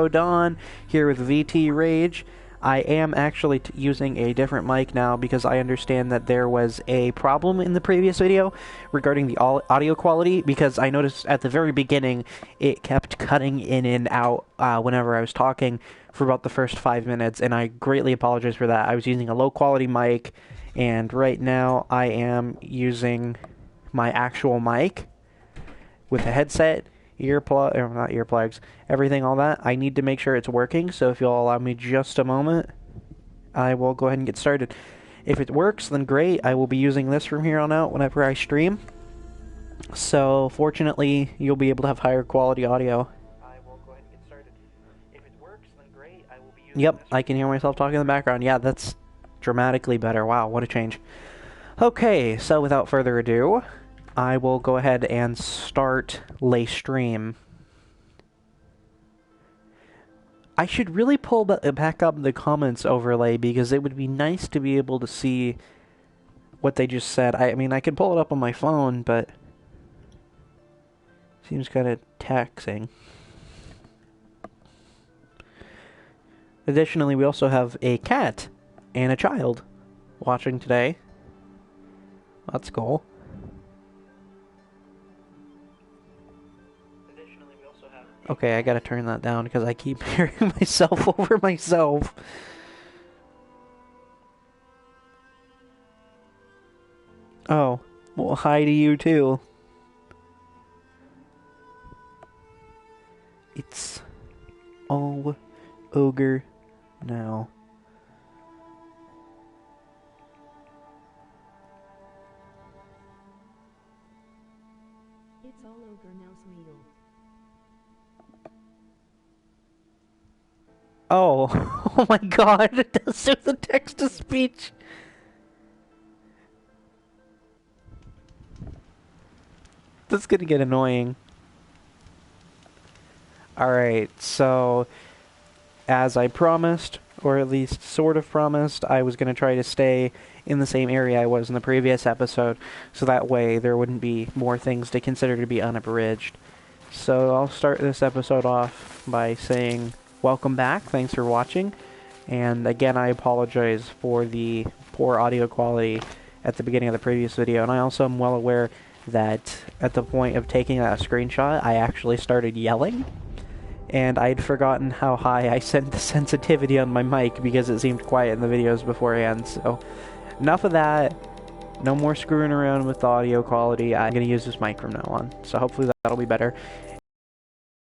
Bro Don here with VTRage. I am actually using a different mic now because I understand that there was a problem in the previous video regarding the audio quality, because I noticed at the very beginning it kept cutting in and out whenever I was talking for about the first 5 minutes, and I greatly apologize for that. I was using a low quality mic, and right now I am using my actual mic with a headset, not earplugs, everything, all that. I need to make sure it's working, so if you'll allow me just a moment, I will go ahead and get started. If it works, then great. I will be using this from here on out whenever I stream. So, fortunately, you'll be able to have higher quality audio. I will go ahead and get started. If it works, then great. I will be using Yep, I can hear myself talking in the background. Yeah, that's dramatically better. Wow, what a change. Okay, so without further ado, I will go ahead and start lay stream. I should really pull back up the comments overlay, because it would be nice to be able to see what they just said. I mean, I can pull it up on my phone, but seems kind of taxing. Additionally, we also have a cat and a child watching today. That's cool. Okay, I gotta turn that down because I keep hearing myself over myself. Oh, well, hi to you too. It's all ogre now. It's all ogre now, Smeagol. Oh, oh my god, it does do the text-to-speech. That's gonna get annoying. Alright, so, as I promised, or at least sort of promised, I was gonna try to stay in the same area I was in the previous episode, so that way there wouldn't be more things to consider to be unabridged. So I'll start this episode off by saying welcome back, thanks for watching, and again I apologize for the poor audio quality at the beginning of the previous video, and I also am well aware that at the point of taking that screenshot I actually started yelling, and I'd forgotten how high I set the sensitivity on my mic because it seemed quiet in the videos beforehand. So enough of that, no more screwing around with the audio quality. I'm going to use this mic from now on, so hopefully that'll be better.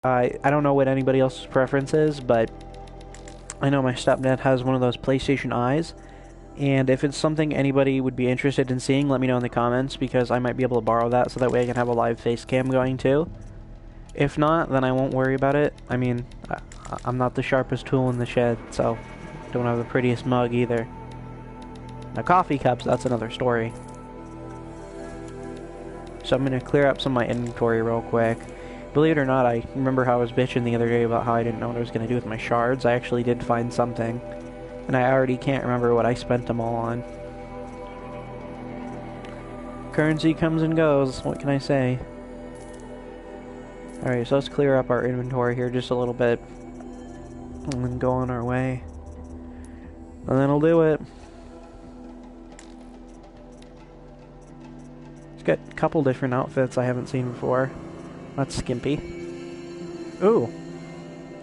I don't know what anybody else's preference is, but I know my stepdad has one of those PlayStation eyes, and if it's something anybody would be interested in seeing, let me know in the comments, because I might be able to borrow that so that way I can have a live face cam going too. If not, then I won't worry about it. I mean, I'm not the sharpest tool in the shed, so don't have the prettiest mug either. Now coffee cups, that's another story. So I'm going to clear up some of my inventory real quick. Believe it or not, I remember how I was bitching the other day about how I didn't know what I was going to do with my shards. I actually did find something, and I already can't remember what I spent them all on. Currency comes and goes, what can I say? Alright, so let's clear up our inventory here just a little bit, and then go on our way. And then I'll do it. It's got a couple different outfits I haven't seen before. That's skimpy. Ooh.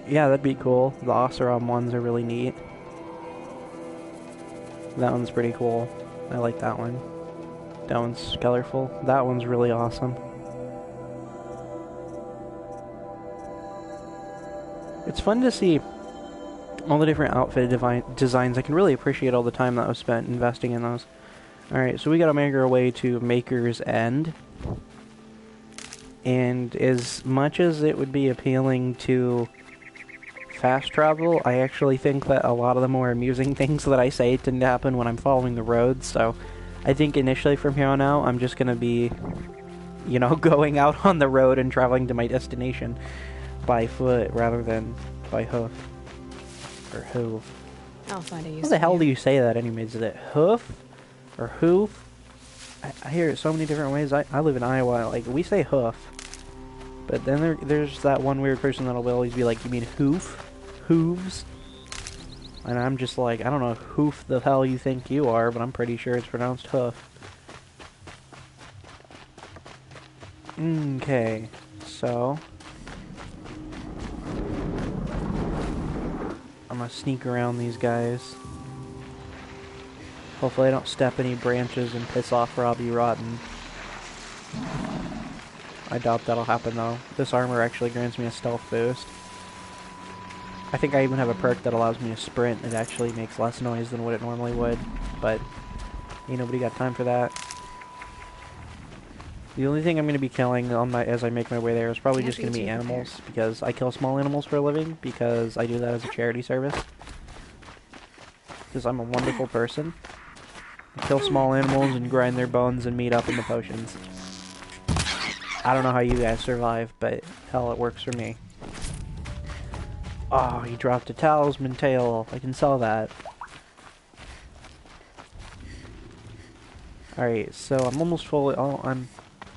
Yeah, that'd be cool. The Oseram ones are really neat. That one's pretty cool. I like that one. That one's colorful. That one's really awesome. It's fun to see all the different outfit designs. I can really appreciate all the time that was spent investing in those. Alright, so we gotta make our way to Maker's End. And as much as it would be appealing to fast travel, I actually think that a lot of the more amusing things that I say tend to happen when I'm following the roads, so I think initially from here on out I'm just gonna be, you know, going out on the road and traveling to my destination by foot rather than by hoof. Or hoof. I'll find a use. How the hell do you say that anyways? Is it hoof? Or hoof? I hear it so many different ways. I live in Iowa, like, we say hoof. But then there's that one weird person that'll always be like, you mean hoof? hooves. And I'm just like, I don't know who the hell you think you are, but I'm pretty sure it's pronounced hoof. Okay, so I'm gonna sneak around these guys. Hopefully I don't step any branches and piss off Robbie Rotten. I doubt that'll happen though. This armor actually grants me a stealth boost. I think I even have a perk that allows me to sprint. It actually makes less noise than what it normally would, but ain't nobody got time for that. The only thing I'm going to be killing on as I make my way there is probably just going to be animals, because I kill small animals for a living, because I do that as a charity service. Because I'm a wonderful person. I kill small animals and grind their bones and meat up into potions. I don't know how you guys survive, but hell, it works for me. Oh, he dropped a talisman tail. I can sell that. Alright, so I'm almost fully... Oh, I'm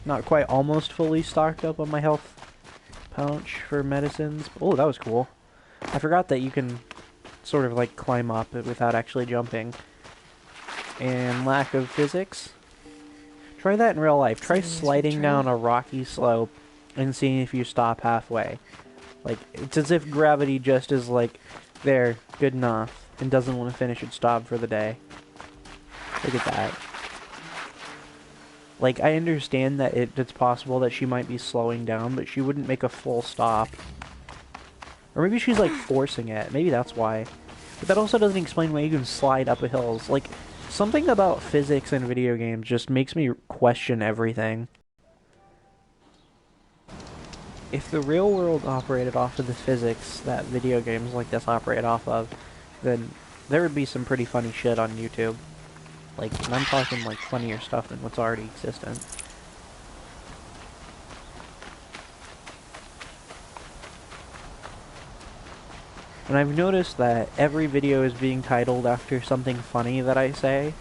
not quite almost fully stocked up on my health pouch for medicines. Oh, that was cool. I forgot that you can sort of like climb up without actually jumping. And lack of physics. Try that in real life. Try sliding down a rocky slope and seeing if you stop halfway. Like, it's as if gravity just is like, there, good enough, and doesn't want to finish its job for the day. Look at that. Like, I understand that it's possible that she might be slowing down, but she wouldn't make a full stop. Or maybe she's, like, forcing it. Maybe that's why. But that also doesn't explain why you can slide up a hill. Like, something about physics in video games just makes me question everything. If the real world operated off of the physics that video games like this operate off of, then there would be some pretty funny shit on YouTube. Like, and I'm talking, like, funnier stuff than what's already existent. And I've noticed that every video is being titled after something funny that I say.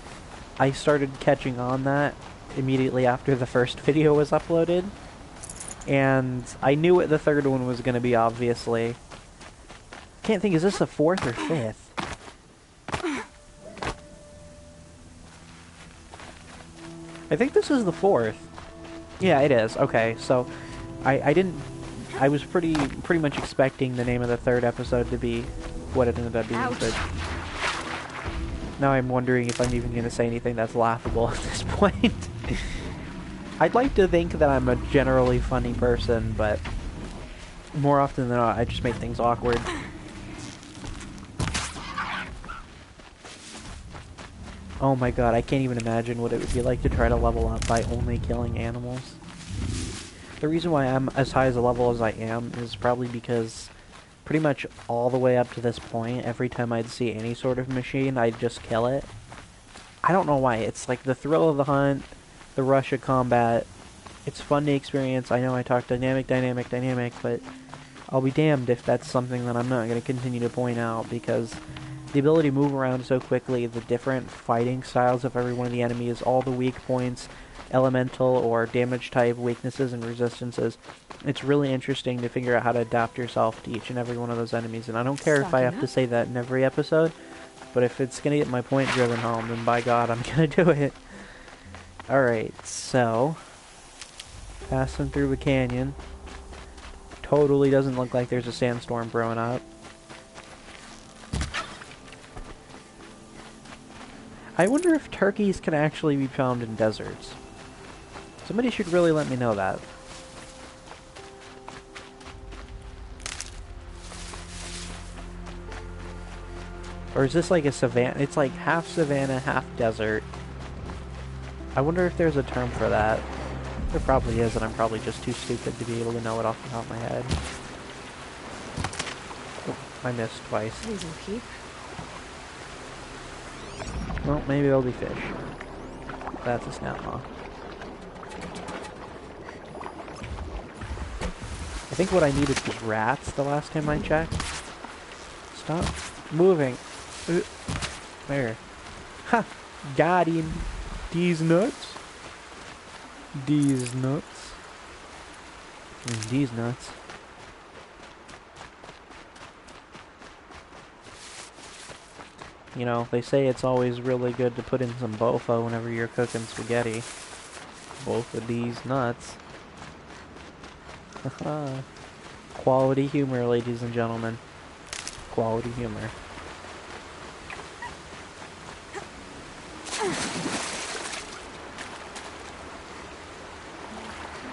I started catching on that immediately after the first video was uploaded. And I knew what the third one was going to be, obviously. Can't think, is this the fourth or fifth? I think this is the fourth. Yeah, it is. Okay, so I was pretty much expecting the name of the third episode to be what it ended up being, but now I'm wondering if I'm even going to say anything that's laughable at this point. I'd like to think that I'm a generally funny person, but more often than not, I just make things awkward. Oh my god, I can't even imagine what it would be like to try to level up by only killing animals. The reason why I'm as high as a level as I am is probably because pretty much all the way up to this point, every time I'd see any sort of machine, I'd just kill it. I don't know why, it's like the thrill of the hunt, the rush of combat. It's fun to experience. I know I talk dynamic, but I'll be damned if that's something that I'm not going to continue to point out, because the ability to move around so quickly, the different fighting styles of every one of the enemies, all the weak points, elemental or damage type weaknesses and resistances, it's really interesting to figure out how to adapt yourself to each and every one of those enemies. And I don't care if I have to say that in every episode, but if it's going to get my point driven home, then by God, I'm going to do it. Alright, so passing through a canyon. Totally doesn't look like there's a sandstorm brewing up. I wonder if turkeys can actually be found in deserts. Somebody should really let me know that. Or is this like a savanna? It's like half savanna, half desert. I wonder if there's a term for that. There probably is, and I'm probably just too stupid to be able to know it off the top of my head. Oh, I missed twice. These will keep. Well, maybe there'll be fish. That's a snap maw. I think what I needed was rats the last time I checked. Stop moving. There. Ha! Got him. These nuts. These nuts. These nuts. You know, they say it's always really good to put in some bofa whenever you're cooking spaghetti. Both of these nuts. Haha. Quality humor, ladies and gentlemen. Quality humor.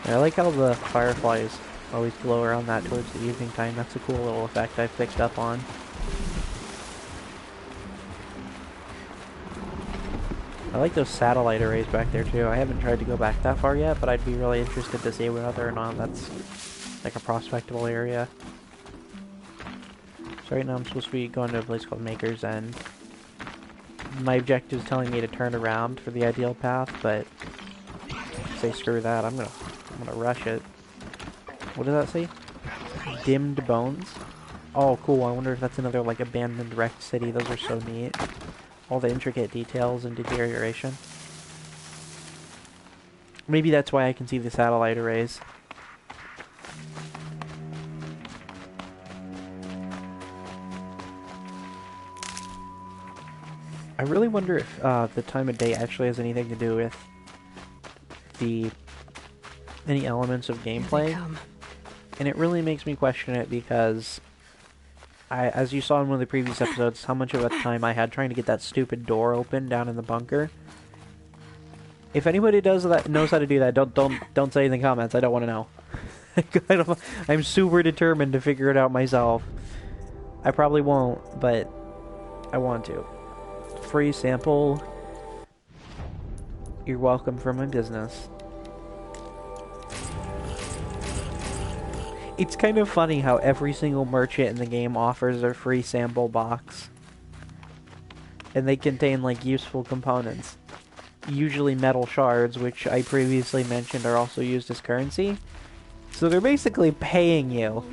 I like how the fireflies always glow around that towards the evening time. That's a cool little effect I've picked up on. I like those satellite arrays back there too. I haven't tried to go back that far yet, but I'd be really interested to see whether or not that's like a prospectable area. So right now I'm supposed to be going to a place called Maker's End. My objective is telling me to turn around for the ideal path, but say screw that. I'm gonna rush it. What does that say? Dimmed bones? Oh, cool. I wonder if that's another like abandoned wrecked city. Those are so neat. All the intricate details and deterioration. Maybe that's why I can see the satellite arrays. I really wonder if the time of day actually has anything to do with any elements of gameplay. And it really makes me question it because as you saw in one of the previous episodes, how much of a time I had trying to get that stupid door open down in the bunker. If anybody knows how to do that, don't say in the comments. I don't want to know. I'm super determined to figure it out myself. I probably won't, but I want to. Free sample. You're welcome for my business. It's kind of funny how every single merchant in the game offers a free sample box. And they contain, like, useful components. Usually metal shards, which I previously mentioned are also used as currency. So they're basically paying you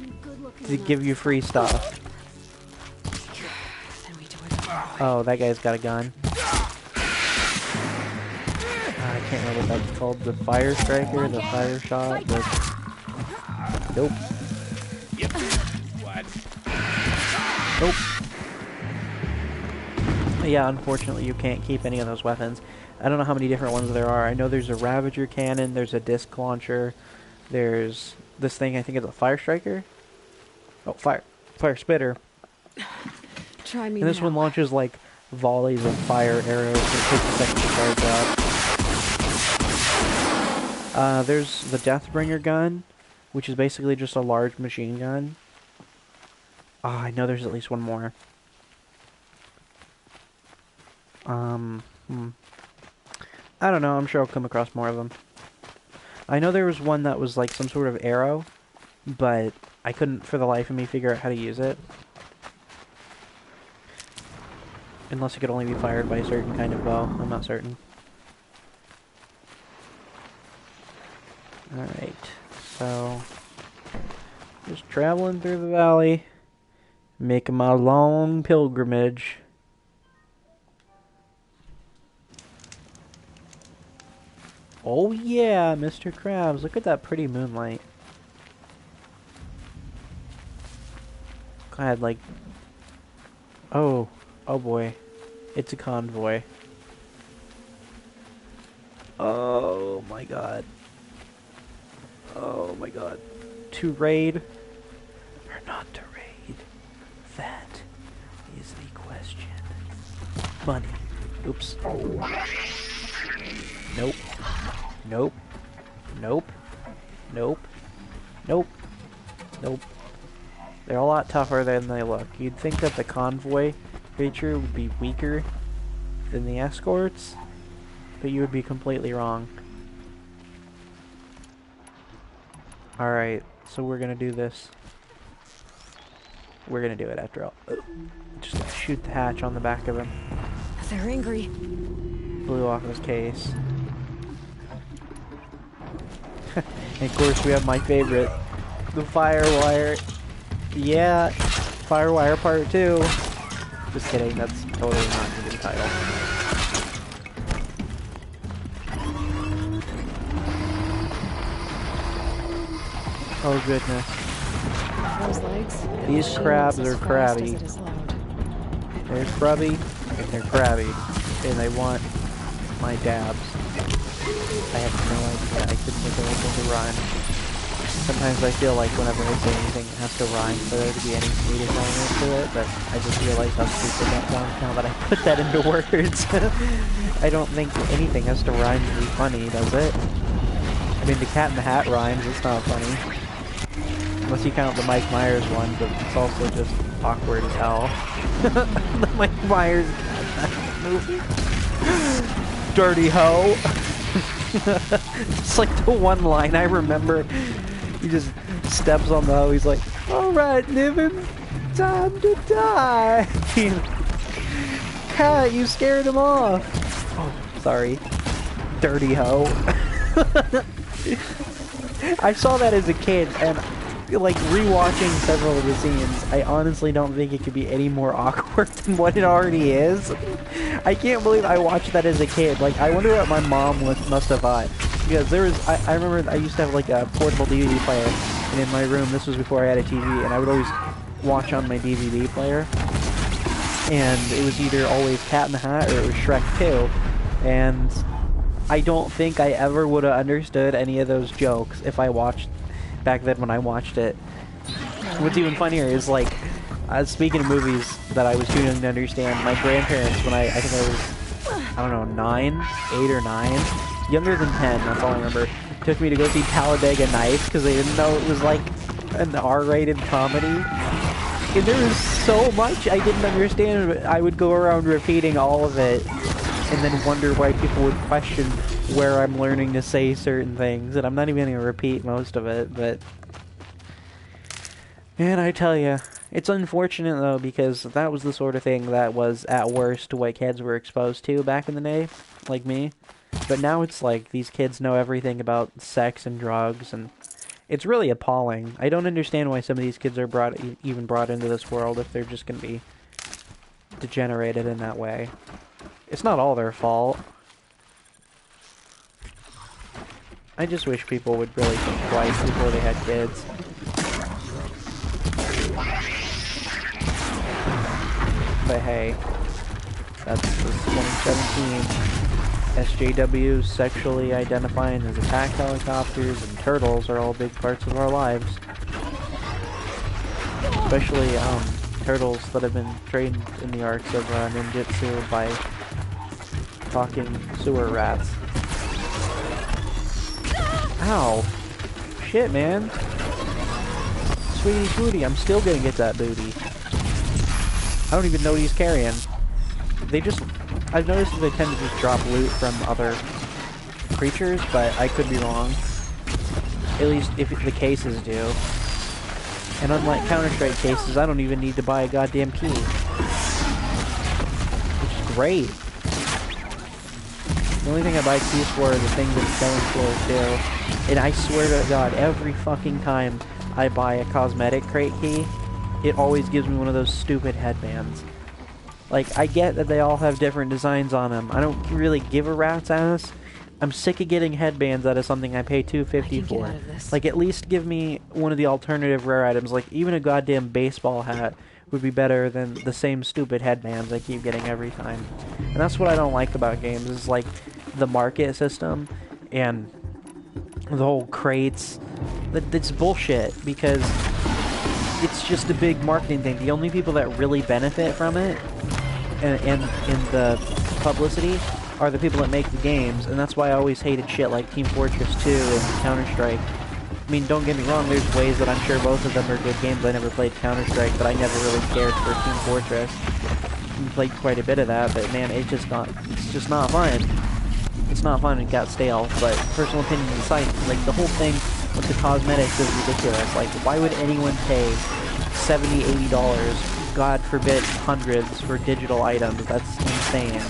to give you free stuff. Oh, that guy's got a gun. I can't remember what that's called. The fire striker, the fire shot, the... Nope. Yep. What? Nope. Yeah, unfortunately you can't keep any of those weapons. I don't know how many different ones there are. I know there's a Ravager cannon, there's a disc launcher, there's this thing, I think it's a fire striker? Oh, fire spitter. Try me And this now. one launches like volleys of fire arrows that take a second to charge up. There's the Deathbringer gun, which is basically just a large machine gun. Ah, I know there's at least one more. I don't know, I'm sure I'll come across more of them. I know there was one that was like some sort of arrow, but I couldn't for the life of me figure out how to use it. Unless it could only be fired by a certain kind of bow, I'm not certain. Alright, so just traveling through the valley, making my long pilgrimage. Oh yeah, Mr. Krabs, look at that pretty moonlight. I had like... Oh boy, it's a convoy. Oh my god. Oh my god. To raid or not to raid? That is the question. Money. Oops. Nope. Nope. Nope. Nope. Nope. Nope. They're a lot tougher than they look. You'd think that the convoy creature would be weaker than the escorts, but you would be completely wrong. Alright, so we're gonna do this. We're gonna do it after all. Just gonna shoot the hatch on the back of him. They're angry. Blew off his case. And of course we have my favorite, the Firewire. Yeah, Firewire Part 2. Just kidding, that's totally not the new title. Oh goodness. Those legs. These crabs are crabby. As it is loud. There's Grubby. and they're crabby, and they want my dabs. I have no idea. I couldn't think of anything to rhyme. Sometimes I feel like whenever I say anything, it has to rhyme for there to be any comedic element to it, but I just realized how stupid that sounds now that I put that into words. I don't think anything has to rhyme to be funny, does it? I mean, the Cat in the Hat rhymes, it's not funny. Unless you count the Mike Myers one, but it's also just awkward as hell. The Mike Myers movie. Dirty hoe. It's like the one line I remember. He just steps on the hoe, he's like, alright, Niven, time to die. Cat, you scared him off. Oh, sorry. Dirty hoe. I saw that as a kid, and like rewatching several of the scenes, I honestly don't think it could be any more awkward than what it already is. I can't believe I watched that as a kid. Like, I wonder what my mom must have thought. Because there was, I remember I used to have like a portable DVD player, and in my room, this was before I had a TV, and I would always watch on my DVD player. And it was either always Cat in the Hat or it was Shrek 2. And I don't think I ever would have understood any of those jokes if I watched back then when I watched it. What's even funnier is, like, speaking of movies that I was too young to understand, my grandparents, when I think I was, I don't know, 8 or 9, younger than 10, that's all I remember, took me to go see Talladega Nights because they didn't know it was, like, an R-rated comedy. And there was so much I didn't understand, but I would go around repeating all of it and then wonder why people would question where I'm learning to say certain things, and I'm not even going to repeat most of it, but... Man, I tell you, it's unfortunate, though, because that was the sort of thing that was, at worst, what kids were exposed to back in the day, like me. But now it's like, these kids know everything about sex and drugs, and it's really appalling. I don't understand why some of these kids are even brought into this world if they're just going to be degenerated in that way. It's not all their fault. I just wish people would really think twice before they had kids. But hey, that's 2017. SJWs sexually identifying as attack helicopters and turtles are all big parts of our lives. Especially turtles that have been trained in the arts of ninjutsu by talking sewer rats. Ow! Shit, man! Sweetie, I'm still gonna get that booty. I don't even know what he's carrying. I've noticed that they tend to just drop loot from other creatures, but I could be wrong. At least if the cases do. And unlike Counter-Strike cases, I don't even need to buy a goddamn key. Which is great. The only thing I buy keys for are the things that selling floors do. And I swear to God, every fucking time I buy a cosmetic crate key, it always gives me one of those stupid headbands. Like, I get that they all have different designs on them. I don't really give a rat's ass. I'm sick of getting headbands out of something I pay $2.50 for. Like, at least give me one of the alternative rare items. Like, even a goddamn baseball hat would be better than the same stupid headbands I keep getting every time. And that's what I don't like about games, is like the market system and the whole crates. That's bullshit, because it's just a big marketing thing. The only people that really benefit from it and in the publicity are the people that make the games, and that's why I always hated shit like Team Fortress 2 and Counter-Strike. I mean, don't get me wrong, there's ways that I'm sure both of them are good games. I never played Counter-Strike, but I never really cared for Team Fortress. I played quite a bit of that, but man, it's just not fun. It's not fun, it got stale, but personal opinion aside, like, the whole thing with the cosmetics is ridiculous. Like, why would anyone pay $70, $80, God forbid hundreds, for digital items? That's insane.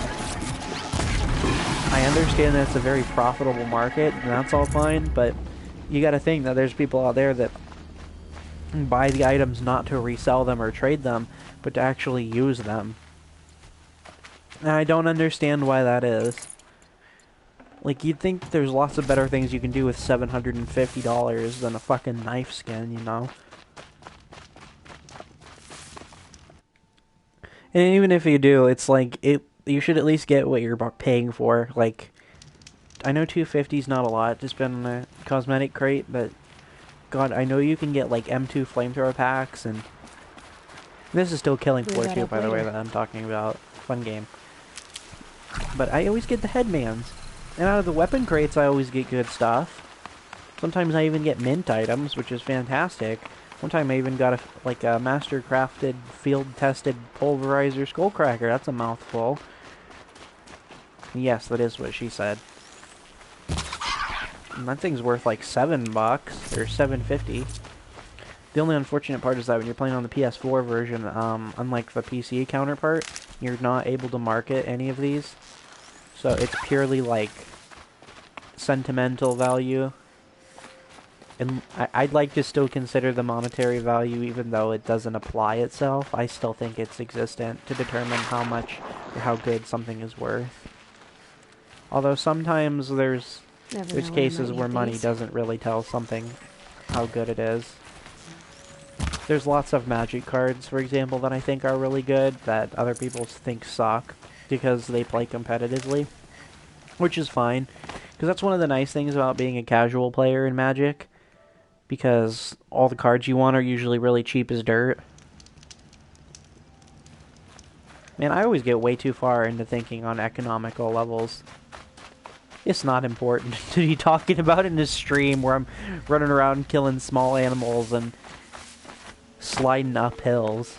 I understand that it's a very profitable market, and that's all fine, but you gotta think that there's people out there that buy the items not to resell them or trade them, but to actually use them. And I don't understand why that is. Like, you'd think there's lots of better things you can do with $750 than a fucking knife skin, you know? And even if you do, it's like you should at least get what you're paying for. Like, I know 250 is not a lot to spend on a cosmetic crate, but God, I know you can get like M2 flamethrower packs, and this is still Killing Floor 2, by the way, that I'm talking about. Fun game. But I always get the headbands. And out of the weapon crates, I always get good stuff. Sometimes I even get mint items, which is fantastic. One time I even got a master-crafted, field-tested pulverizer skullcracker. That's a mouthful. Yes, that is what she said. And that thing's worth like $7 or $7.50. The only unfortunate part is that when you're playing on the PS4 version, unlike the PC counterpart, you're not able to market any of these. So it's purely like sentimental value. And I'd like to still consider the monetary value, even though it doesn't apply itself. I still think it's existent to determine how much or how good something is worth. Although sometimes there's cases where money doesn't really tell something how good it is. There's lots of magic cards, for example, that I think are really good, that other people think suck because they play competitively, which is fine, because that's one of the nice things about being a casual player in Magic, because all the cards you want are usually really cheap as dirt. Man, I always get way too far into thinking on economical levels. It's not important to be talking about in a stream where I'm running around killing small animals and sliding up hills.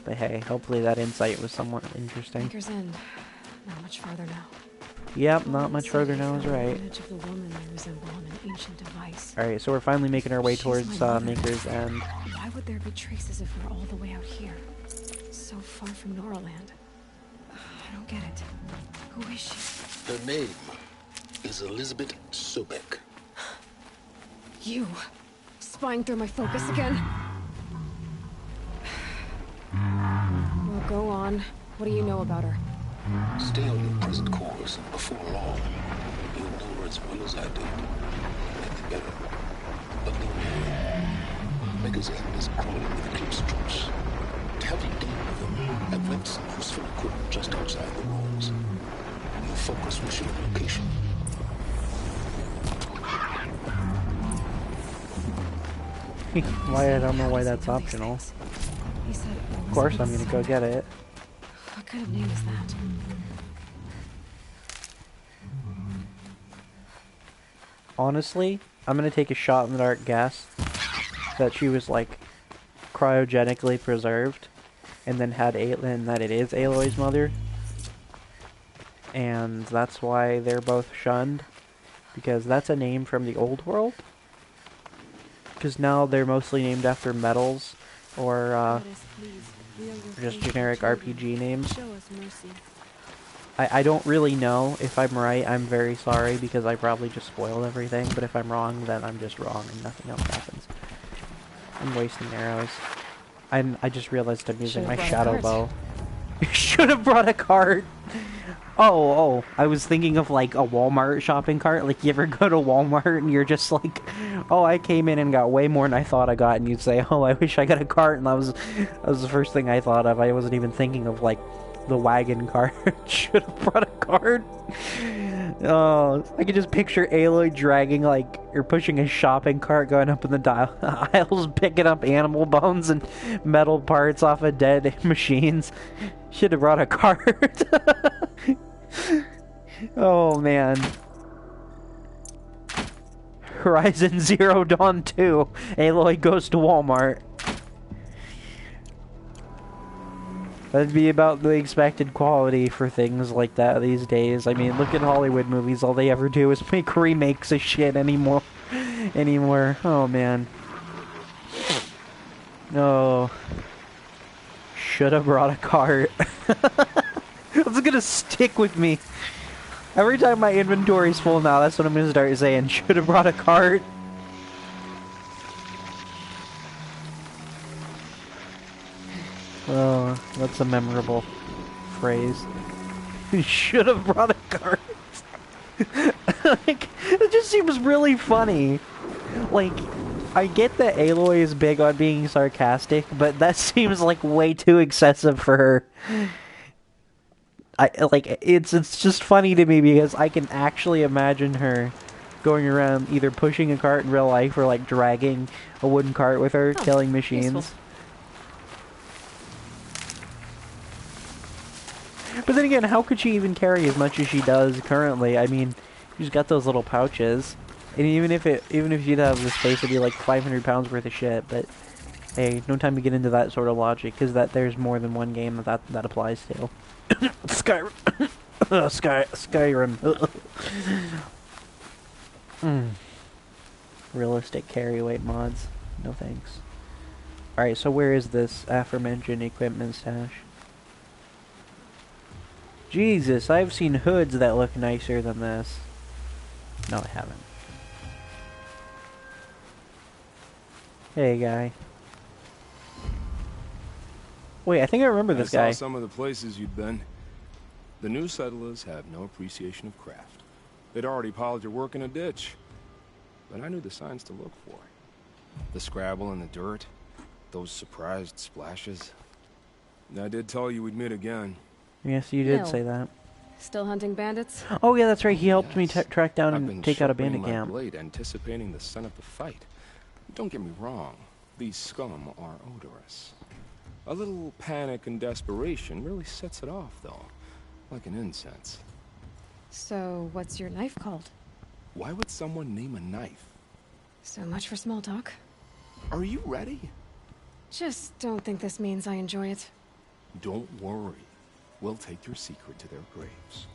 But hey, hopefully that insight was somewhat interesting. Anchor's End. Not much farther now. Yep, not much further now is right. Alright, so we're finally making our way towards Maker's End. Why would there be traces if we're all the way out here? So far from Noraland. I don't get it. Who is she? Her name is Elizabeth Sobek. You. Spying through my focus again? Well, go on. What do you know about her? Stay on your present course. Before long, you'll know her as well as I do. Maybe better. But no more. Maker's End is crawling with eclipse troops. To help you deal with them, I've left some useful equipment just outside the walls. Your focus will show location. Why, I don't know why that's optional. Of course I'm gonna go get it. What kind of name is that? Honestly, I'm gonna take a shot in the dark guess that she was like cryogenically preserved and then had and that it is Aloy's mother. And that's why they're both shunned, because that's a name from the old world. Because now they're mostly named after metals or just generic RPG names. I don't really know. If I'm right, I'm very sorry, because I probably just spoiled everything, but if I'm wrong, then I'm just wrong and nothing else happens. I'm wasting arrows. I just realized I'm using my shadow bow. You should have brought a cart! Oh, I was thinking of like a Walmart shopping cart. Like, you ever go to Walmart and you're just like, oh, I came in and got way more than I thought I got, and you'd say, oh, I wish I got a cart, and that was the first thing I thought of. I wasn't even thinking of like the wagon cart. Should have brought a cart. Oh, I could just picture Aloy dragging like, or pushing a shopping cart going up in the aisles, picking up animal bones and metal parts off of dead machines. Should have brought a cart. Oh man. Horizon Zero Dawn 2. Aloy goes to Walmart. That'd be about the expected quality for things like that these days. I mean, look at Hollywood movies. All they ever do is make remakes of shit anymore. Oh, man. Oh. Should have brought a cart. That's gonna stick with me. Every time my inventory's full now, that's what I'm gonna start saying. Should have brought a cart. Oh, that's a memorable phrase. Should have brought a cart. Like, it just seems really funny. Like, I get that Aloy is big on being sarcastic, but that seems like way too excessive for her. It's just funny to me because I can actually imagine her going around either pushing a cart in real life or like dragging a wooden cart with her, killing machines. Useful. But then again, how could she even carry as much as she does currently? I mean, she's got those little pouches, and even if she'd have the space, it'd be like 500 pounds worth of shit. But hey, no time to get into that sort of logic, because there's more than one game that applies to. Skyrim. Skyrim. Realistic carry weight mods. No thanks. Alright, so where is this aforementioned equipment stash? Jesus, I've seen hoods that look nicer than this. No, I haven't. Hey, guy. Wait, I think I remember this guy. I saw some of the places you'd been. The new settlers have no appreciation of craft. They'd already piled your work in a ditch. But I knew the signs to look for. The scrabble in the dirt. Those surprised splashes. I did tell you we'd meet again. Yes, you did No. say that. Still hunting bandits? Oh yeah, that's right. He helped me track down I've and been take out a sharpening bandit my camp. blade, anticipating the scent of the fight. Don't get me wrong. These scum are odorous. A little panic and desperation really sets it off, though. Like an incense. So, what's your knife called? Why would someone name a knife? So much for small talk. Are you ready? Just don't think this means I enjoy it. Don't worry. We'll take your secret to their graves.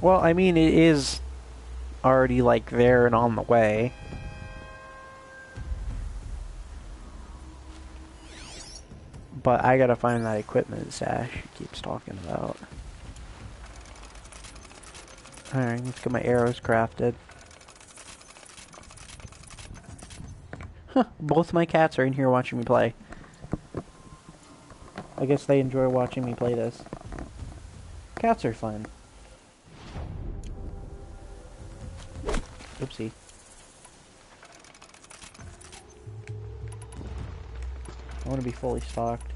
Well, I mean, it is already, like, there and on the way. But I gotta find that equipment stash he keeps talking about. Alright, let's get my arrows crafted. Huh, both my cats are in here watching me play. I guess they enjoy watching me play this. Cats are fun. Oopsie. I want to be fully stocked.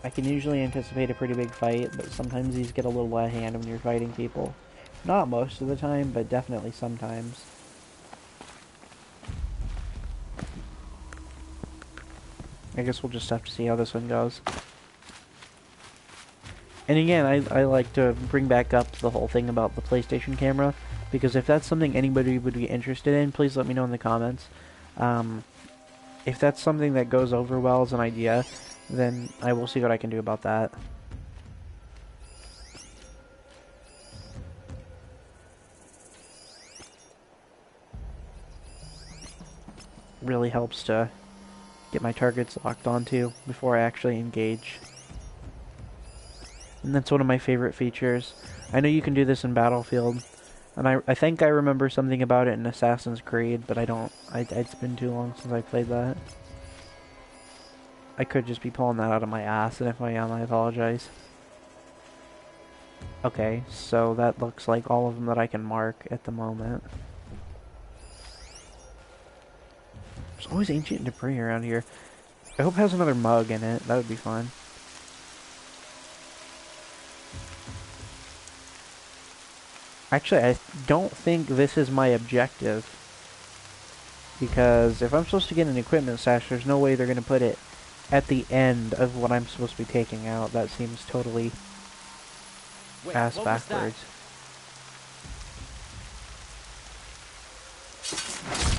I can usually anticipate a pretty big fight, but sometimes these get a little out of hand when you're fighting people. Not most of the time, but definitely sometimes. I guess we'll just have to see how this one goes. And again, I like to bring back up the whole thing about the PlayStation camera, because if that's something anybody would be interested in, please let me know in the comments. If that's something that goes over well as an idea, then I will see what I can do about that. Really helps to get my targets locked onto before I actually engage. And that's one of my favorite features. I know you can do this in Battlefield, and I think I remember something about it in Assassin's Creed, but I don't. It's been too long since I played that. I could just be pulling that out of my ass, and if I am, I apologize. Okay, so that looks like all of them that I can mark at the moment. There's always ancient debris around here. I hope it has another mug in it. That would be fun. Actually, I don't think this is my objective. Because if I'm supposed to get an equipment stash, there's no way they're going to put it at the end of what I'm supposed to be taking out. That seems totally ass backwards.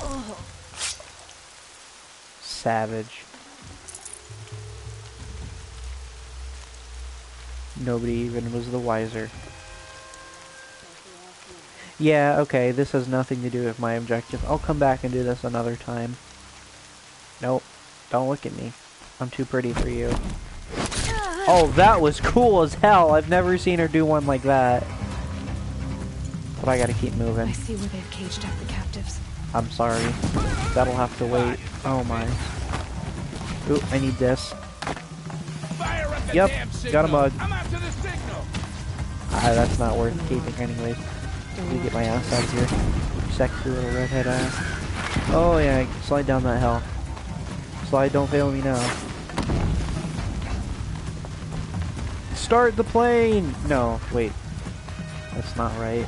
Oh. Savage. Nobody even was the wiser. Yeah, okay, this has nothing to do with my objective. I'll come back and do this another time. Nope. Don't look at me. I'm too pretty for you. Oh, that was cool as hell. I've never seen her do one like that. But I gotta keep moving. I see where they've caged up the captives. I'm sorry. That'll have to wait. Oh my. Ooh, I need this. Yep, got a mug. That's not worth keeping anyways. Don't Let me get my ass out of here. Sexy little redhead ass. Oh yeah, slide down that hill. Slide, don't fail me now. Start the plane! No, wait. That's not right.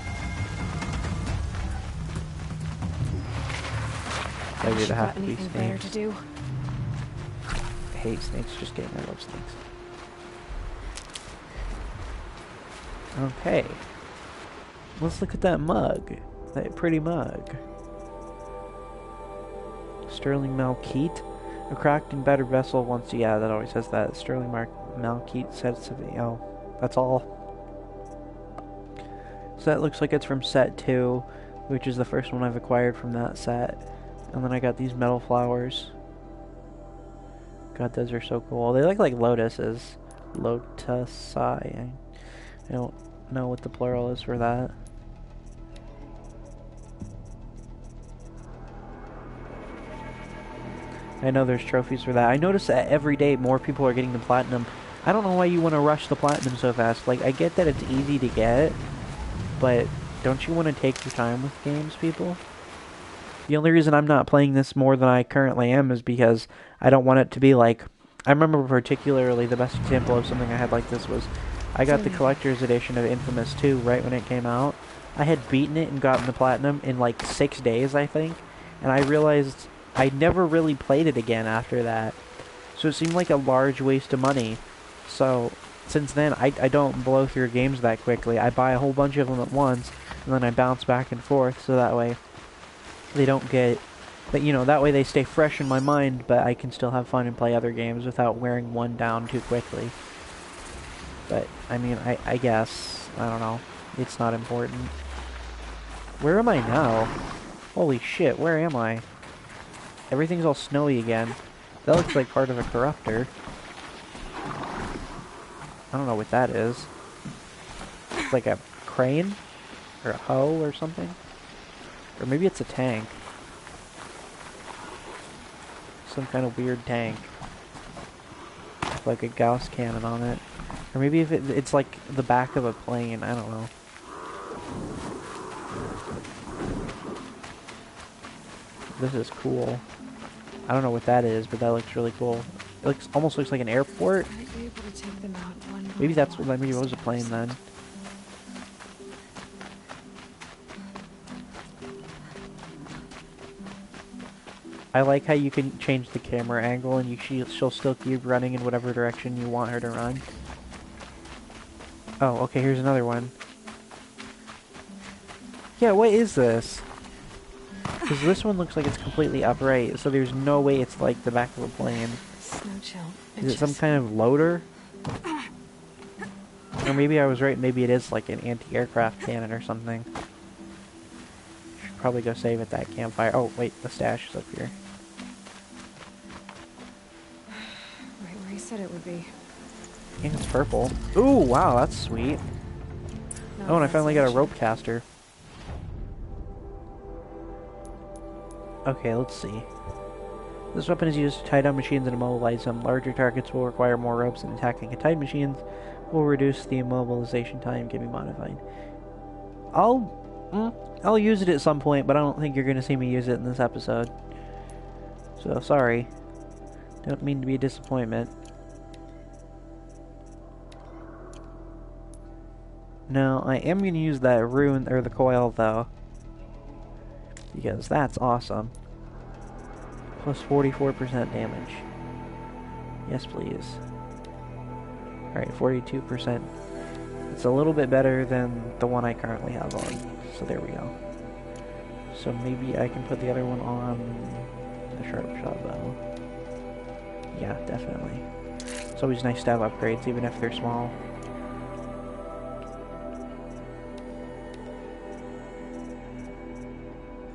Maybe it have to be anything better snakes. to do? I hate snakes, just kidding, I love snakes. Okay. Let's look at that mug. That pretty mug. Sterling Malkeet. A cracked and battered vessel once, yeah, that always says that. Sterling Malkeet sets of, oh, that's all. So that looks like it's from set 2, which is the first one I've acquired from that set. And then I got these metal flowers. God, those are so cool. They look like lotuses. Lotusi. I don't know what the plural is for that. I know there's trophies for that. I notice that every day more people are getting the platinum. I don't know why you want to rush the platinum so fast. Like, I get that it's easy to get, but don't you want to take your time with games, people? The only reason I'm not playing this more than I currently am is because I don't want it to be like... I remember particularly the best example of something I had like this was I got the collector's edition of Infamous 2 right when it came out. I had beaten it and gotten the platinum in like 6 days, I think, and I realized I never really played it again after that. So it seemed like a large waste of money. So since then, I don't blow through games that quickly. I buy a whole bunch of them at once, and then I bounce back and forth, so that way they don't get... But, you know, that way they stay fresh in my mind, but I can still have fun and play other games without wearing one down too quickly. But, I mean, I guess, I don't know. It's not important. Where am I now? Holy shit, where am I? Everything's all snowy again. That looks like part of a corruptor. I don't know what that is. It's like a crane? Or a hoe or something? Or maybe it's a tank. Some kind of weird tank. Like a Gauss cannon on it. Or maybe if it's like the back of a plane, I don't know. This is cool. I don't know what that is, but that looks really cool. It almost looks like an airport. Might be able to take them out one Maybe by that's what, maybe it was a plane then. I like how you can change the camera angle and she'll still keep running in whatever direction you want her to run. Oh, okay, here's another one. Yeah, what is this? Because this one looks like it's completely upright, so there's no way it's like the back of a plane. Snow chill. Is it some kind of loader? Or maybe I was right, maybe it is like an anti-aircraft cannon or something. Should probably go save at that campfire. Oh, wait, the stash is up here. Right where he said it would be. I think it's purple. Ooh, wow, that's sweet. No, Oh, and I that's finally got a ancient. rope caster. Okay, let's see. This weapon is used to tie down machines and immobilize them. Larger targets will require more ropes than attacking a tied machines. Will reduce the immobilization time, can be modified. I'll use it at some point, but I don't think you're going to see me use it in this episode. So, sorry. Don't mean to be a disappointment. No, I am going to use that rune, or the coil, though. Because that's awesome. Plus 44% damage. Yes, please. Alright, 42%. It's a little bit better than the one I currently have on. So there we go. So maybe I can put the other one on the sharp shot bow. Yeah, definitely. It's always nice to have upgrades, even if they're small.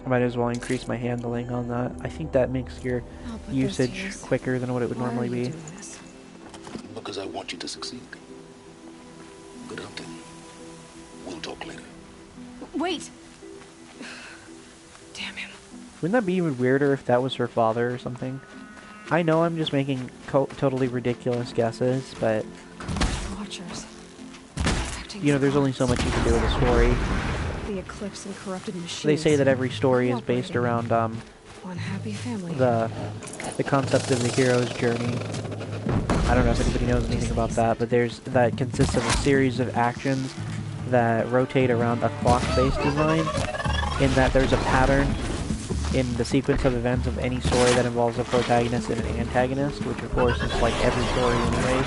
I might as well increase my handling on that. I think that makes your I'll put this to usage use. quicker than what it would Why are normally you be. doing this? Because I want you to succeed. Good hunting. We'll talk later. Wait! Damn him. Wouldn't that be even weirder if that was her father or something? I know I'm just making totally ridiculous guesses, but Watchers. you know, there's only so much you can do with a story. The eclipse and corrupted machines. They say that every story is based around one happy family. the concept of the hero's journey. I don't know if anybody knows anything about that, but that consists of a series of actions that rotate around a clock-based design, in that there's a pattern in the sequence of events of any story that involves a protagonist and an antagonist, which of course is like every story anyways.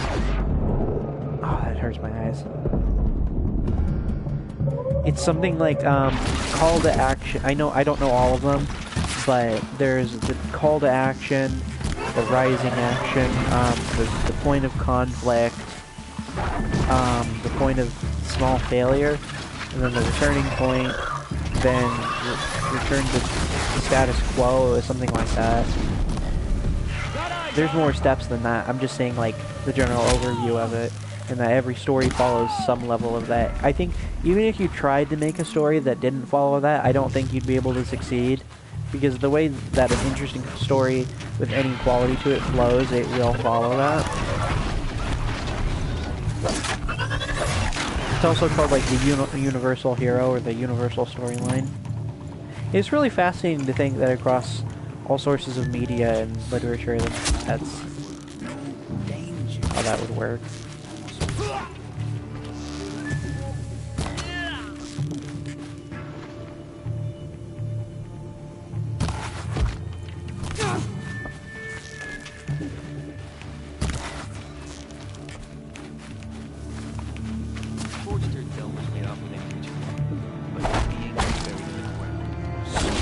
Oh, that hurts my eyes. It's something like call to action. I don't know all of them, but there's the call to action, the rising action, the point of conflict, the point of small failure, and then the returning point, then return to status quo or something like that. There's more steps than that. I'm just saying like the general overview of it, and that every story follows some level of that. I think even if you tried to make a story that didn't follow that, I don't think you'd be able to succeed, because the way that an interesting story with any quality to it flows, it will follow that. It's also called like the universal hero or the universal storyline. It's really fascinating to think that across all sources of media and literature that's how that would work.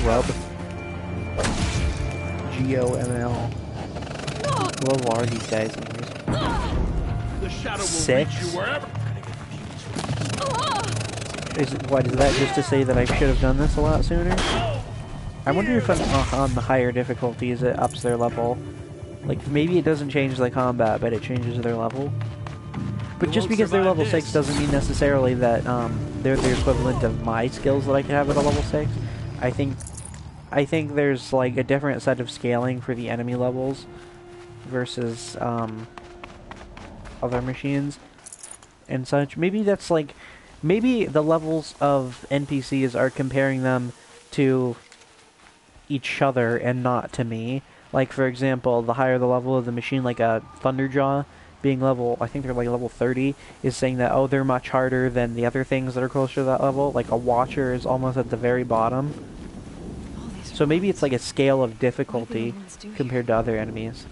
Scrub. GOML. What level are these guys anyways? The shadow will 6? reach you wherever. Is that just to say that I should have done this a lot sooner? I wonder if on the higher difficulties it ups their level. Like, maybe it doesn't change the combat, but it changes their level. But just because they're level 6 doesn't mean necessarily that they're the equivalent of my skills that I could have at a level 6. I think there's like a different set of scaling for the enemy levels versus other machines and such. Maybe that's like, maybe the levels of NPCs are comparing them to each other and not to me. Like, for example, the higher the level of the machine, like a Thunderjaw being level, I think they're like level 30, is saying that, oh, they're much harder than the other things that are closer to that level. Like a Watcher is almost at the very bottom. So maybe it's like a scale of difficulty compared to other enemies.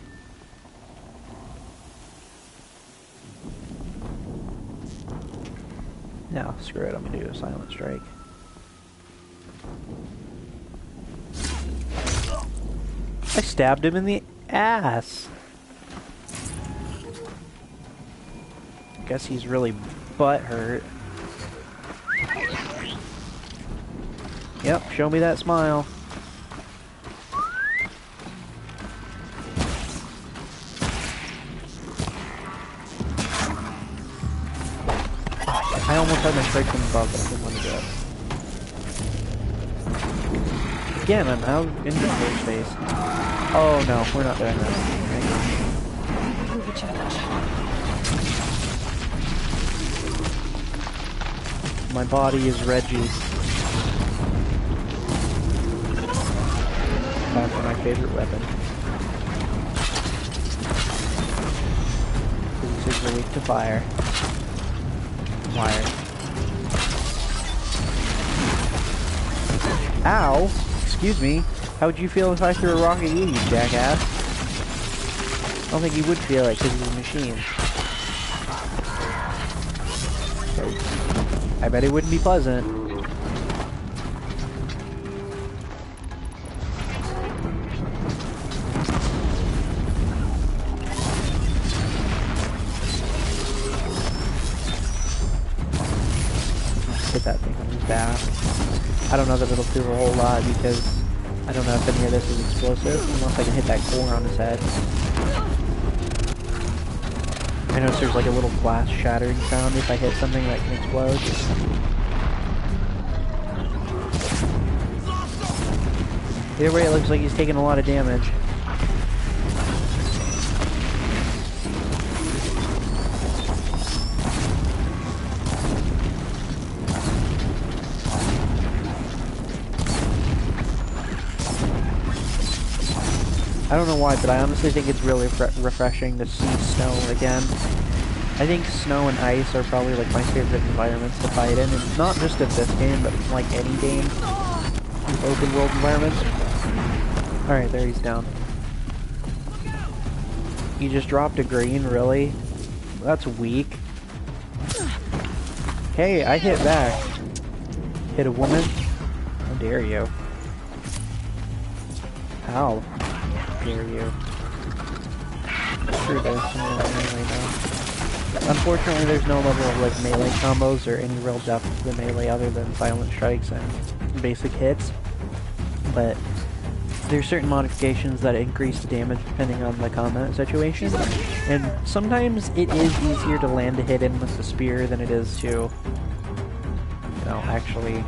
No, screw it, I'm gonna do a Silent Strike. I stabbed him in the ass! Guess he's really butthurt. Yep, show me that smile. I almost had my strike from above, but I didn't want to do it. Again, I'm out in the space. Oh no, we're not doing that. My body is Reggie. Time for my favorite weapon. These are weak to fire. Wire. Ow! Excuse me. How would you feel if I threw a rock at you, you jackass? I don't think you would feel it because he's a machine. So, I bet it wouldn't be pleasant. Hit that thing on his back. I don't know that it'll do a whole lot because I don't know if any of this is explosive unless I can hit that core on his head. I notice there's like a little glass shattering sound if I hit something that can explode. Either way, it looks like he's taking a lot of damage. I don't know why, but I honestly think it's really refreshing to see snow again. I think snow and ice are probably like my favorite environments to fight in, and not just of this game, but like any game. Open world environments. Alright, there he's down. He just dropped a green, really? That's weak. Hey, I hit back. Hit a woman? How dare you? How dare you? Screw this, I'm gonna melee now. Unfortunately, there's no level of like melee combos or any real depth to the melee other than silent strikes and basic hits. But there's certain modifications that increase the damage depending on the combat situation, and sometimes it is easier to land a hit in with the spear than it is to, you know, actually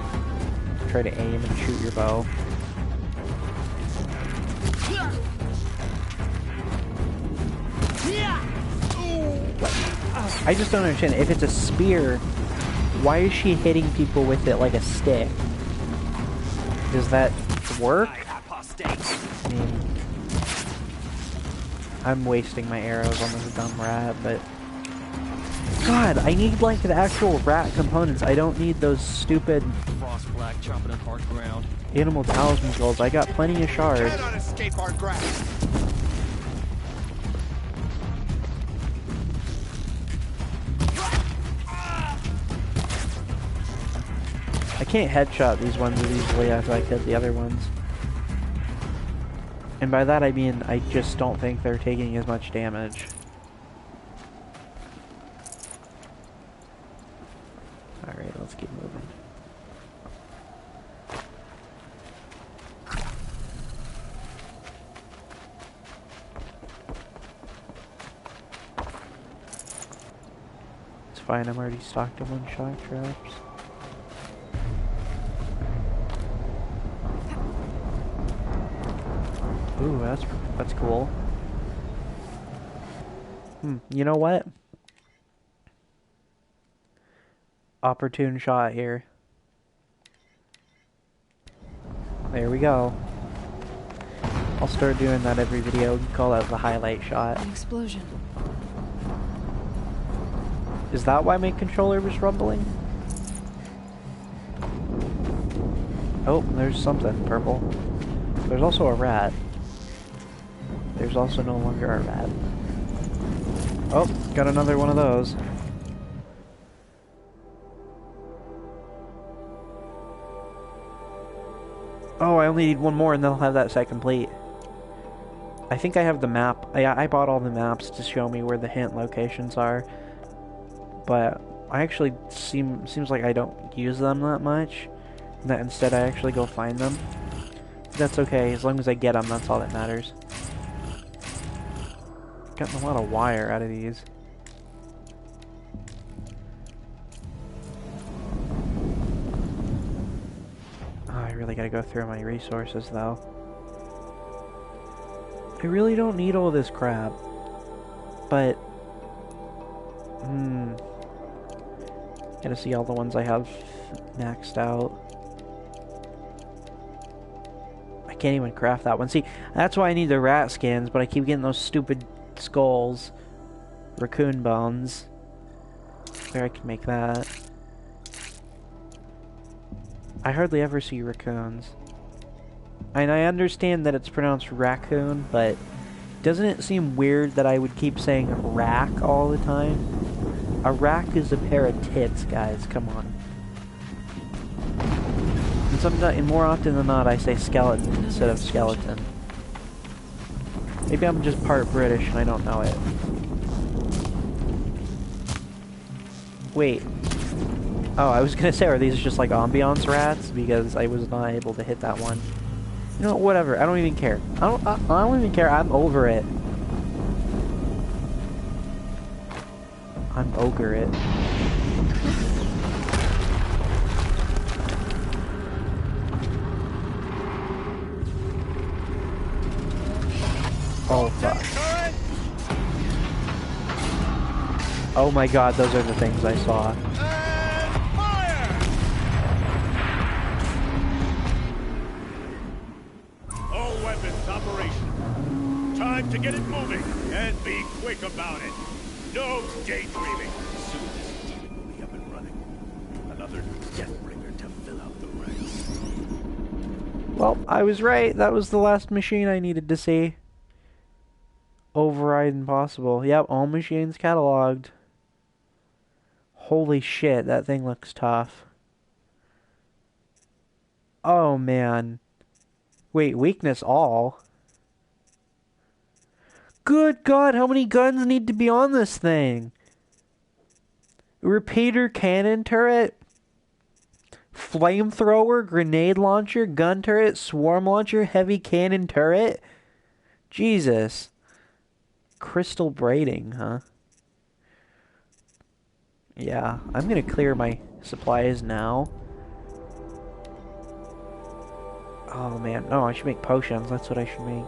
try to aim and shoot your bow. I just don't understand. If it's a spear, why is she hitting people with it like a stick? Does that work? I mean, I'm wasting my arrows on this dumb rat, but... God, I need, like, the actual rat components. I don't need those stupid... Frost black chomping up hard ground. Animal talisman golds. I got plenty of shards. Cannot escape our grasp. I can't headshot these ones as easily as I could the other ones. And by that I mean I just don't think they're taking as much damage. Alright, let's keep moving. It's fine, I'm already stocked on one-shot traps. Ooh, that's cool. You know what? Opportune shot here. There we go. I'll start doing that every video. Call that the highlight shot. An explosion. Is that why my controller was rumbling? Oh, there's something purple. There's also a rat. There's also no longer a rat. Oh, got another one of those. Oh, I only need one more and then I'll have that set complete. I think I have the map. I bought all the maps to show me where the hint locations are. But I actually seems like I don't use them that much. That instead I actually go find them. That's okay, as long as I get them, that's all that matters. Getting a lot of wire out of these. Oh, I really gotta go through my resources though. I really don't need all this crap. But... gotta see all the ones I have maxed out. I can't even craft that one. See, that's why I need the rat skins, but I keep getting those stupid skulls. Raccoon bones. There, I can make that. I hardly ever see raccoons. And I understand that it's pronounced raccoon, but doesn't it seem weird that I would keep saying rack all the time? A rack is a pair of tits, guys. Come on. And more often than not, I say skeleton instead of skeleton. Maybe I'm just part British and I don't know it. Wait. Oh, I was gonna say, are these just like ambiance rats? Because I was not able to hit that one. You know, whatever. I don't even care. I don't even care. I'm over it. I'm ogre it. Oh fuck. Oh my god, those are the things I saw. All weapons operational. time to get it moving, and be quick about it. No daydreaming. Soon this demon will be up and running. Another Deathbringer to fill out the ranks. Well, I was right. That was the last machine I needed to see. Override impossible. Yep, all machines cataloged. Holy shit, that thing looks tough. Oh, man. Wait, weakness all? Good God, how many guns need to be on this thing? Repeater cannon turret? Flamethrower, grenade launcher, gun turret, swarm launcher, heavy cannon turret? Jesus. Crystal braiding, huh? Yeah, I'm gonna clear my supplies now. Oh man, no, I should make potions, that's what I should make.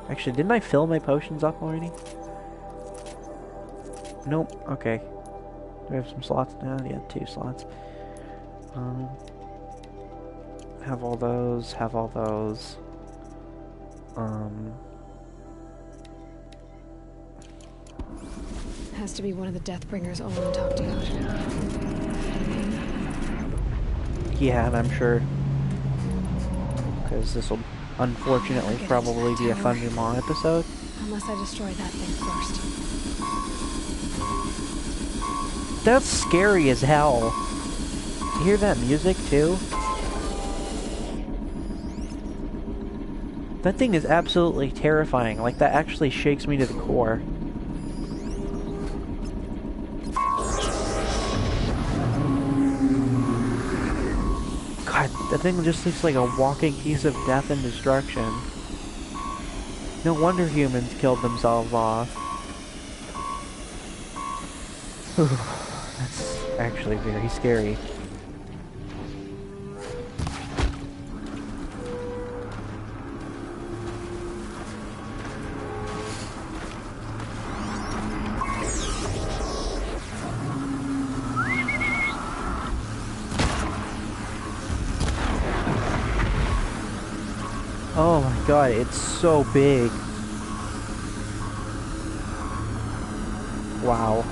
Actually, didn't I fill my potions up already? Nope, okay. Do I have some slots now? Yeah, 2 slots. Have all those, have all those. Has to be one of the Deathbringers Olin talked about. Yeah, and I'm sure. Because this will unfortunately probably be a Thundermaw episode. Unless I destroy that thing first. That's scary as hell. You hear that music too? That thing is absolutely terrifying. Like, that actually shakes me to the core. God, that thing just looks like a walking piece of death and destruction. No wonder humans killed themselves off. That's actually very scary. Oh my god, it's so big. Wow.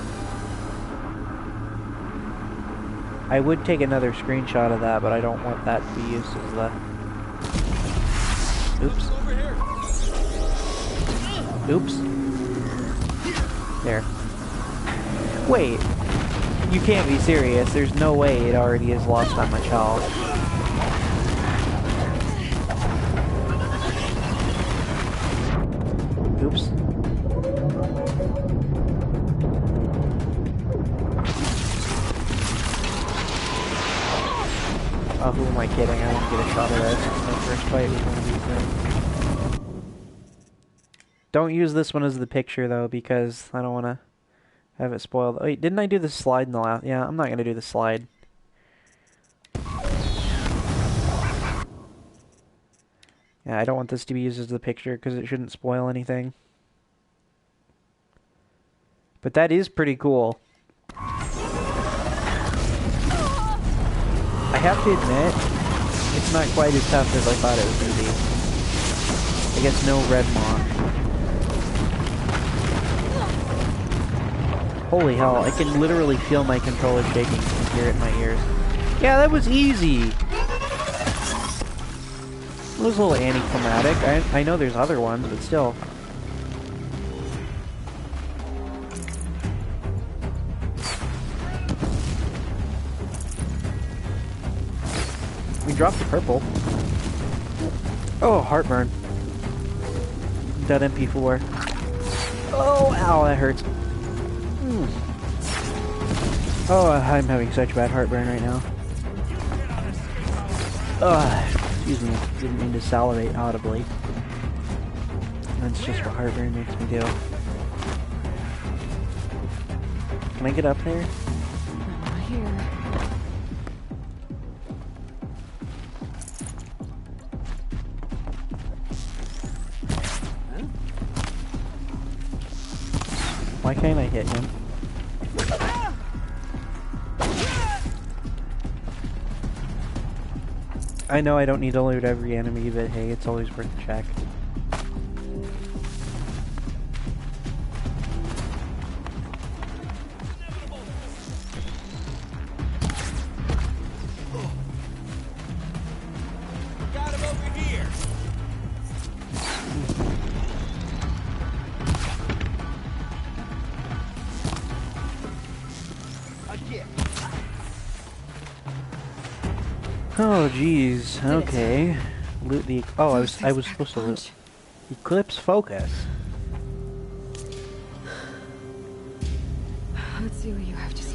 I would take another screenshot of that, but I don't want that to be used as the... Oops. Oops. There. Wait. You can't be serious. There's no way it already has lost that much health. Oops. Oh, who am I kidding? I want to get a shot at it. My first fight with one of these things. Don't use this one as the picture, though, because I don't want to have it spoiled. Wait, didn't I do the slide in the last... Yeah, I'm not going to do the slide. Yeah, I don't want this to be used as the picture, because it shouldn't spoil anything. But that is pretty cool. I have to admit, it's not quite as tough as I thought it was going to be. I guess no red moth. Holy hell, I can literally feel my controller shaking and hear it in my ears. Yeah, that was easy! It was a little anticlimactic. I know there's other ones, but still. We dropped the purple. Oh, heartburn. Dead MP4. Oh, ow, that hurts. Oh, I'm having such bad heartburn right now. Excuse me, didn't mean to salivate audibly. That's just what heartburn makes me do. Can I get up there? Not here. Why can't I hit him? I know I don't need to loot every enemy, but hey, it's always worth a check. Oh, jeez. Did it. Okay. Loot the... Oh, I Those was things supposed pack to loot... punch. Eclipse focus. Let's see what you have to say.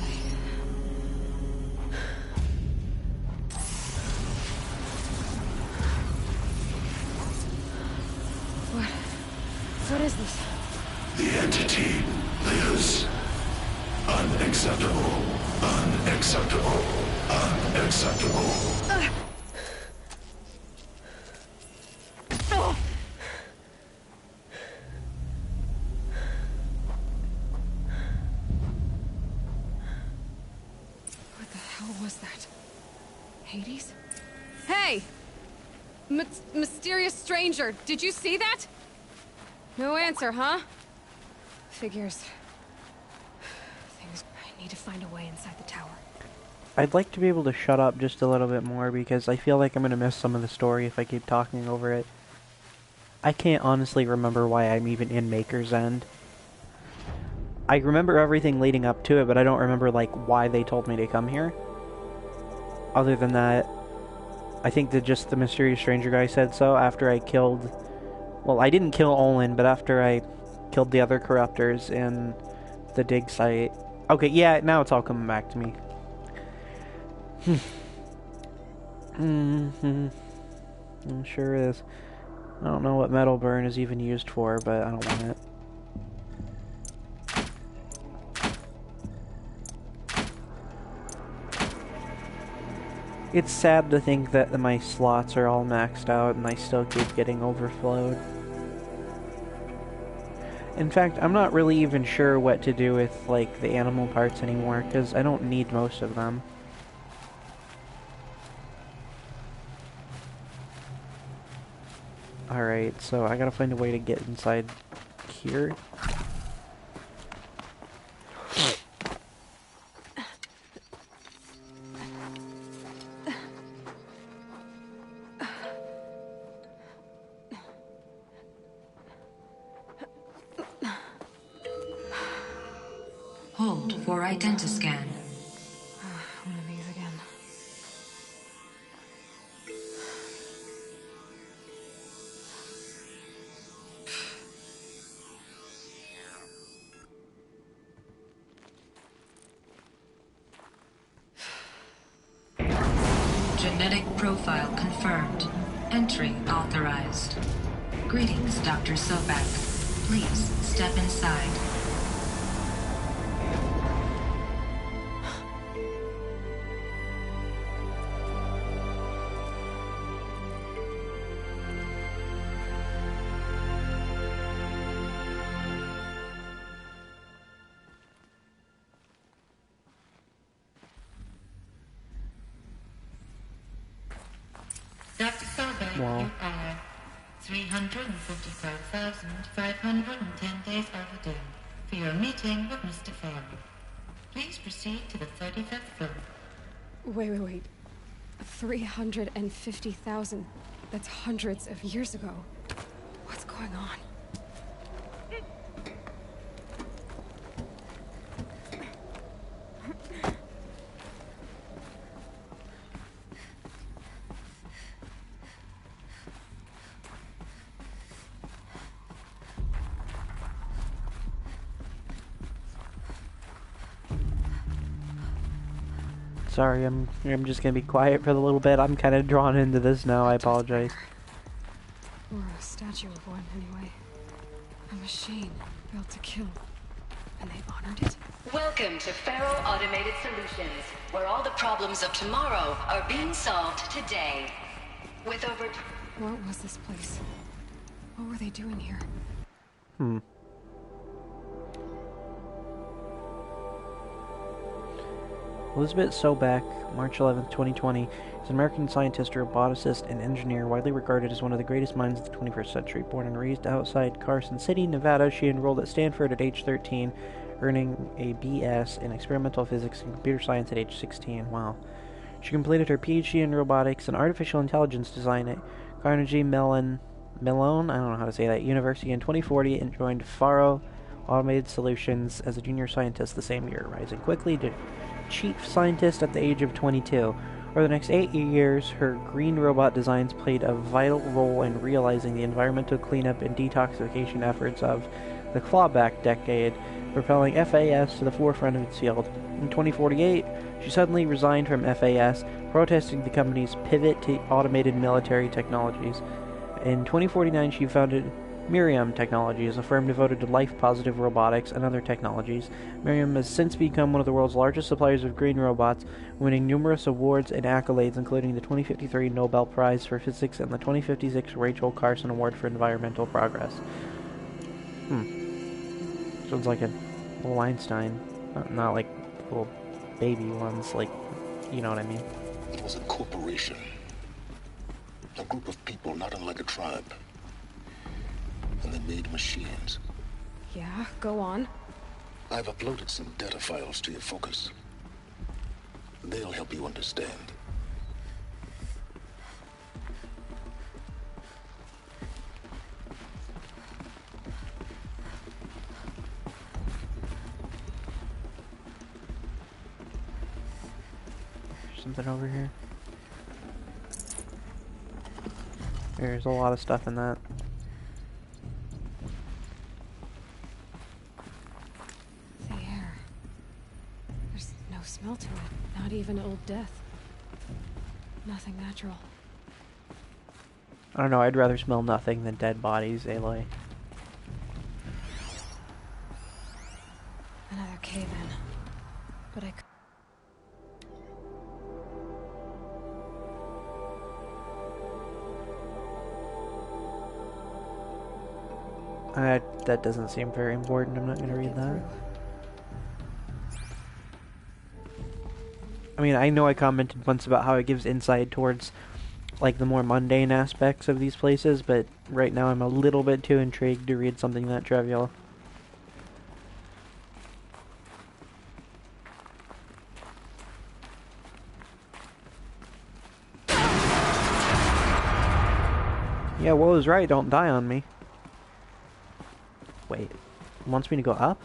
What is this? The entity lives. Unacceptable. Unacceptable. Unacceptable. What the hell was that? Hades? Hey! Mysterious stranger, did you see that? No answer, huh? Figures. I need to find a way inside the tower. I'd like to be able to shut up just a little bit more because I feel like I'm going to miss some of the story if I keep talking over it. I can't honestly remember why I'm even in Maker's End. I remember everything leading up to it, but I don't remember, like, why they told me to come here. Other than that, I think that just the mysterious stranger guy said so after I killed... Well, I didn't kill Olin, but after I killed the other corruptors in the dig site. Okay, yeah, now it's all coming back to me. It sure is. I don't know what metal burn is even used for, but I don't want it. It's sad to think that my slots are all maxed out and I still keep getting overflowed. In fact, I'm not really even sure what to do with, like, the animal parts anymore, because I don't need most of them. Alright, so I gotta find a way to get inside here. Hold for identiscan. One of these again. Genetic profile confirmed. Entry authorized. Greetings, Dr. Sobak. Please step inside. Dr. Sobek, Wow. you are 355,510 days overdue for your meeting with Mr. Fair. Please proceed to the 35th floor. Wait. 350,000. That's hundreds of years ago. What's going on? Sorry, I'm just gonna be quiet for a little bit. I'm kind of drawn into this now. I apologize. Or a statue of one, anyway. A machine built to kill. And they honored it? Welcome to Faro Automated Solutions, where all the problems of tomorrow are being solved today. With over... What was this place? What were they doing here? Elizabeth Sobak, March 11th, 2020, is an American scientist, roboticist, and engineer widely regarded as one of the greatest minds of the 21st century. Born and raised outside Carson City, Nevada, she enrolled at Stanford at age 13, earning a BS in experimental physics and computer science at age 16. Wow. She completed her PhD in robotics and artificial intelligence design at Carnegie Mellon, I don't know how to say that, University in 2040, and joined Faro Automated Solutions as a junior scientist the same year, rising quickly to chief scientist at the age of 22. Over the next 8 years, her green robot designs played a vital role in realizing the environmental cleanup and detoxification efforts of the clawback decade, propelling FAS to the forefront of its field. In 2048, she suddenly resigned from FAS, protesting the company's pivot to automated military technologies. In 2049, she founded Miriam Technologies, a firm devoted to life-positive robotics and other technologies. Miriam has since become one of the world's largest suppliers of green robots, winning numerous awards and accolades, including the 2053 Nobel Prize for Physics and the 2056 Rachel Carson Award for Environmental Progress. Sounds like a little Einstein. Not like little baby ones, like, you know what I mean. It was a corporation. A group of people not unlike a tribe. And they made machines. Yeah, go on. I've uploaded some data files to your focus. They'll help you understand. There's something over here. There's a lot of stuff in that. Smell to it. Not even old death. Nothing natural. I don't know, I'd rather smell nothing than dead bodies, Aloy. Another cave-in. But that doesn't seem very important. I'm not going to read that. I mean, I know I commented once about how it gives insight towards, like, the more mundane aspects of these places, but right now I'm a little bit too intrigued to read something that trivial. Yeah, Woe is right, don't die on me. Wait, it wants me to go up?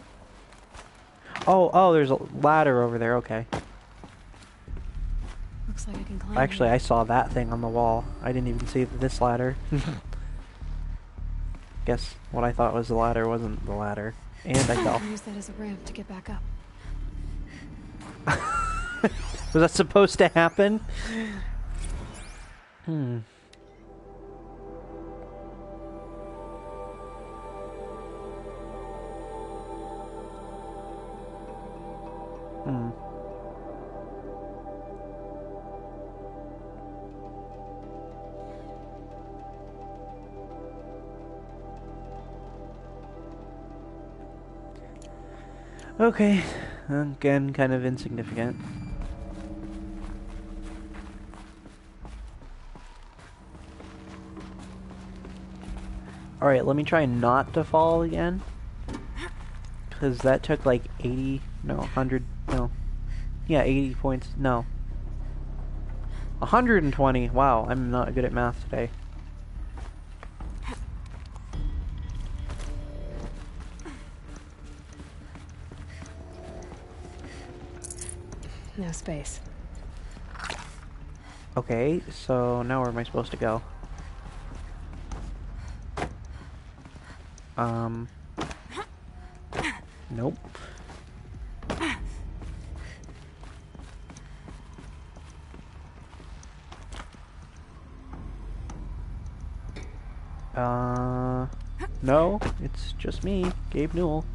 Oh, there's a ladder over there, okay. Looks like I can climb. Actually, I saw that thing on the wall. I didn't even see this ladder. Guess what I thought was the ladder wasn't the ladder. And I fell. Use that as a ramp to get back up. Was that supposed to happen? Hmm. Okay, again, kind of insignificant. Alright, let me try not to fall again. Because that took like 80, no, 100, no. Yeah, 80 points, no. 120, wow, I'm not good at math today. No space. Okay, so now where am I supposed to go? Nope. No, it's just me, Gabe Newell.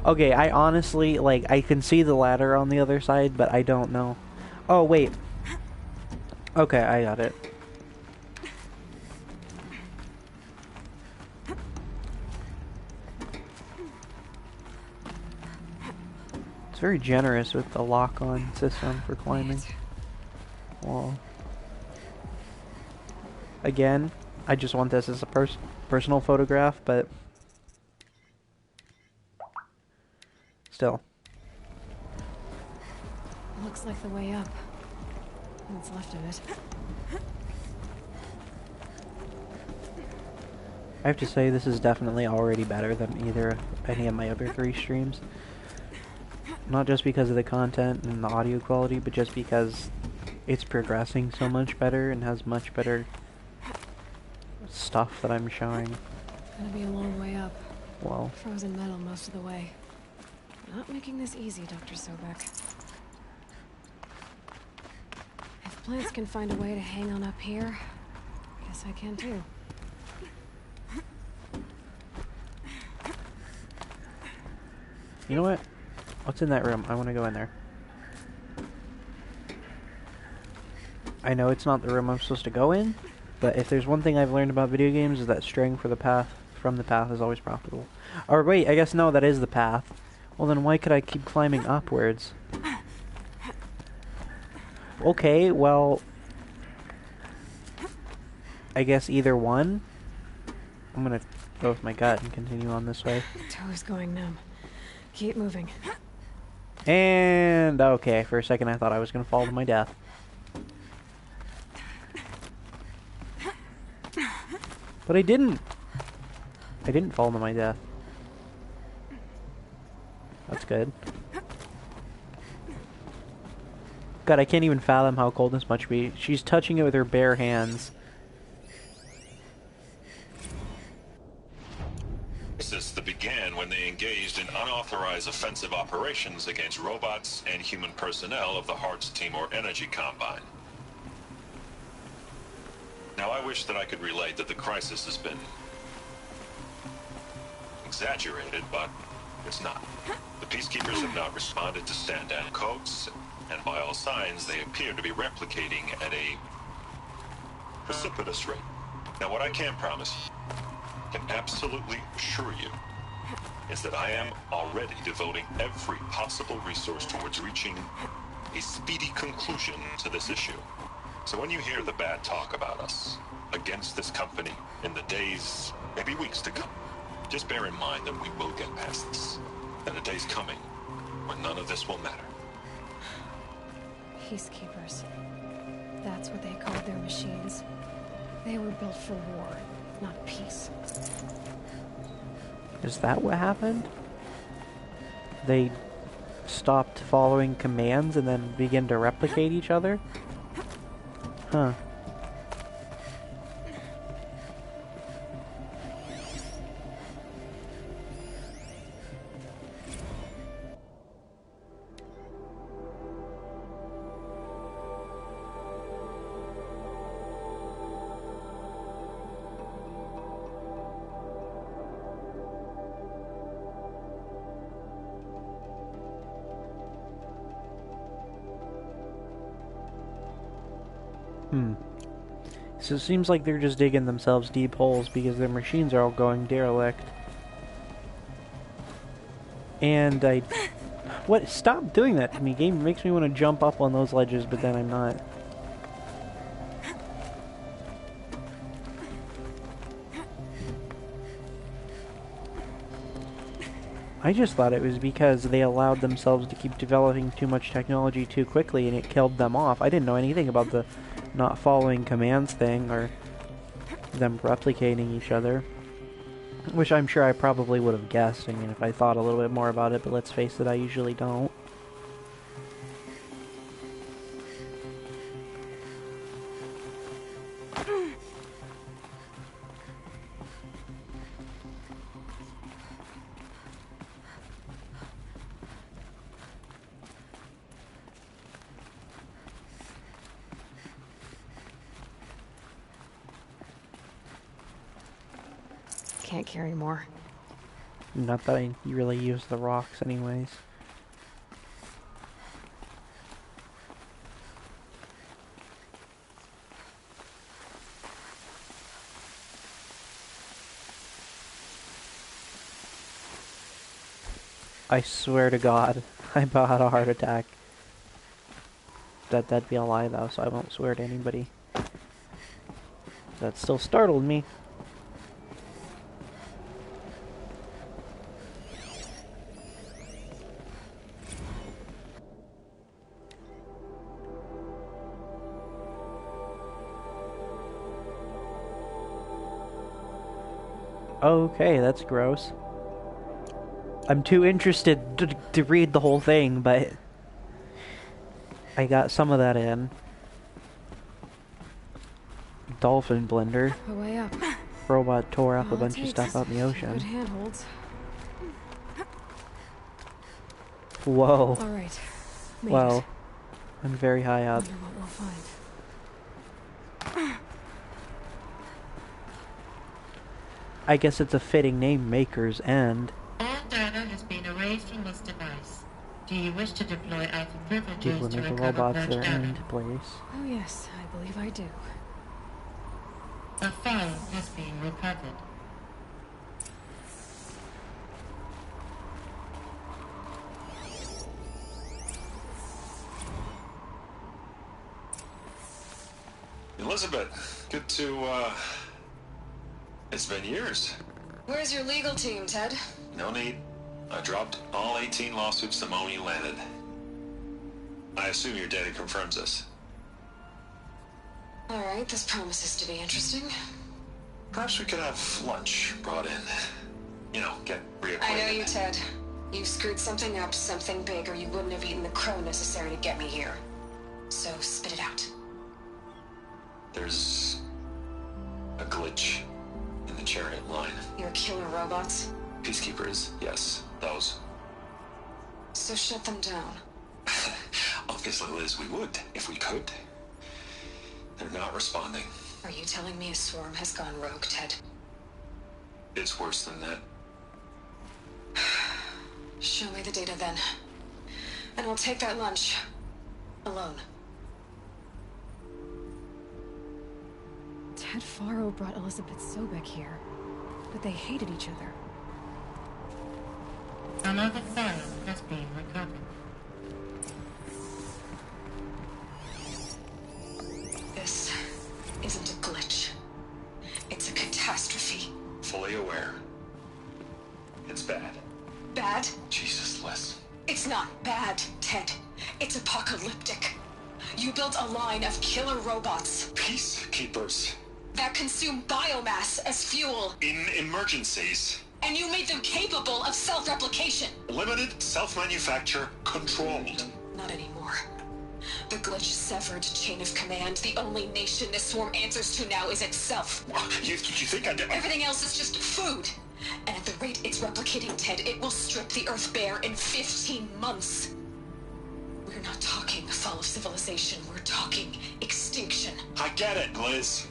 Okay, I honestly, like, I can see the ladder on the other side, but I don't know. Oh, wait. Okay, I got it. It's very generous with the lock-on system for climbing. Wall. Again, I just want this as a personal photograph, but still. Looks like the way up. What's left of it. I have to say, this is definitely already better than any of my other 3 streams. Not just because of the content and the audio quality, but just because it's progressing so much better and has much better stuff that I'm showing. Gonna be a long way up. Well, Frozen metal most of the way. Not making this easy, Dr. Sobek. If plants can find a way to hang on up here, guess I can too. you know what? What's in that room? I want to go in there. I know it's not the room I'm supposed to go in, but if there's one thing I've learned about video games is that straying from the path is always profitable. Or wait, I guess no, that is the path. Well then why could I keep climbing upwards? Okay, well, I guess either one. I'm gonna go with my gut and continue on this way. Toe is going numb. Keep moving. And okay, for a second I thought I was gonna fall to my death. But I didn't. I didn't fall to my death. That's good. God, I can't even fathom how cold this must be. She's touching it with her bare hands. That began when they engaged in unauthorized offensive operations against robots and human personnel of the Hearts Timor Energy Combine. Now, I wish that I could relate that the crisis has been exaggerated, but it's not. The peacekeepers have not responded to stand-down codes, and by all signs, they appear to be replicating at a precipitous rate. Now, what I can promise you, can absolutely assure you, is that I am already devoting every possible resource towards reaching a speedy conclusion to this issue. So when you hear the bad talk about us against this company in the days, maybe weeks to come, just bear in mind that we will get past this. And a day's coming when none of this will matter. Peacekeepers. That's what they called their machines. They were built for war, not peace. Is that what happened? They stopped following commands and then began to replicate each other? Huh. So it seems like they're just digging themselves deep holes because their machines are all going derelict. And what? Stop doing that to me. Game makes me want to jump up on those ledges, but then I'm not. I just thought it was because they allowed themselves to keep developing too much technology too quickly and it killed them off. I didn't know anything about the not following commands thing or them replicating each other. Which I'm sure I probably would have guessed, I mean, if I thought a little bit more about it, but let's face it, I usually don't. Can't carry more. Not that I really use the rocks anyways. I swear to God, I about had a heart attack. That'd be a lie though, so I won't swear to anybody. That still startled me. Okay, that's gross. I'm too interested to read the whole thing, but I got some of that in. Dolphin blender. A way up. Robot tore up a All it bunch of takes stuff out in the is ocean. Good handholds. Whoa. All right. Made Well, it. I'm very high up. Wonder what we'll find. I guess it's a fitting name, Maker's End. All data has been erased from this device. Do you wish to deploy either People privileges to make the recover robots purged their data? end place. Oh yes, I believe I do. A file has been recovered. Elizabeth, good to, it's been years. Where's your legal team, Ted? No need. I dropped all 18 lawsuits the moment you landed. I assume your data confirms this. Alright, this promises to be interesting. Perhaps we could have lunch brought in. You know, get reacquainted. I know you, Ted. You screwed something up, something big, or you wouldn't have eaten the crow necessary to get me here. So, spit it out. There's a glitch in the chariot line. Your killer robots? Peacekeepers, yes, those. So shut them down. Obviously, Liz, we would, if we could. They're not responding. Are you telling me a swarm has gone rogue, Ted? It's worse than that. Show me the data then. And I'll take that lunch. Alone. Ted Faro brought Elizabeth Sobek here, but they hated each other. Another file has been recovered. This isn't a glitch. It's a catastrophe. Fully aware. It's bad. Bad? Jesus, Liz. It's not bad, Ted. It's apocalyptic. You built a line of killer robots. Peacekeepers. That consume biomass as fuel. In emergencies. And you made them capable of self-replication. Limited, self-manufacture, controlled. Not anymore. The glitch severed chain of command. The only nation this swarm answers to now is itself. You think I did? Everything else is just food. And at the rate it's replicating, Ted, it will strip the Earth bare in 15 months. We're not talking fall of civilization. We're talking extinction. I get it, Liz.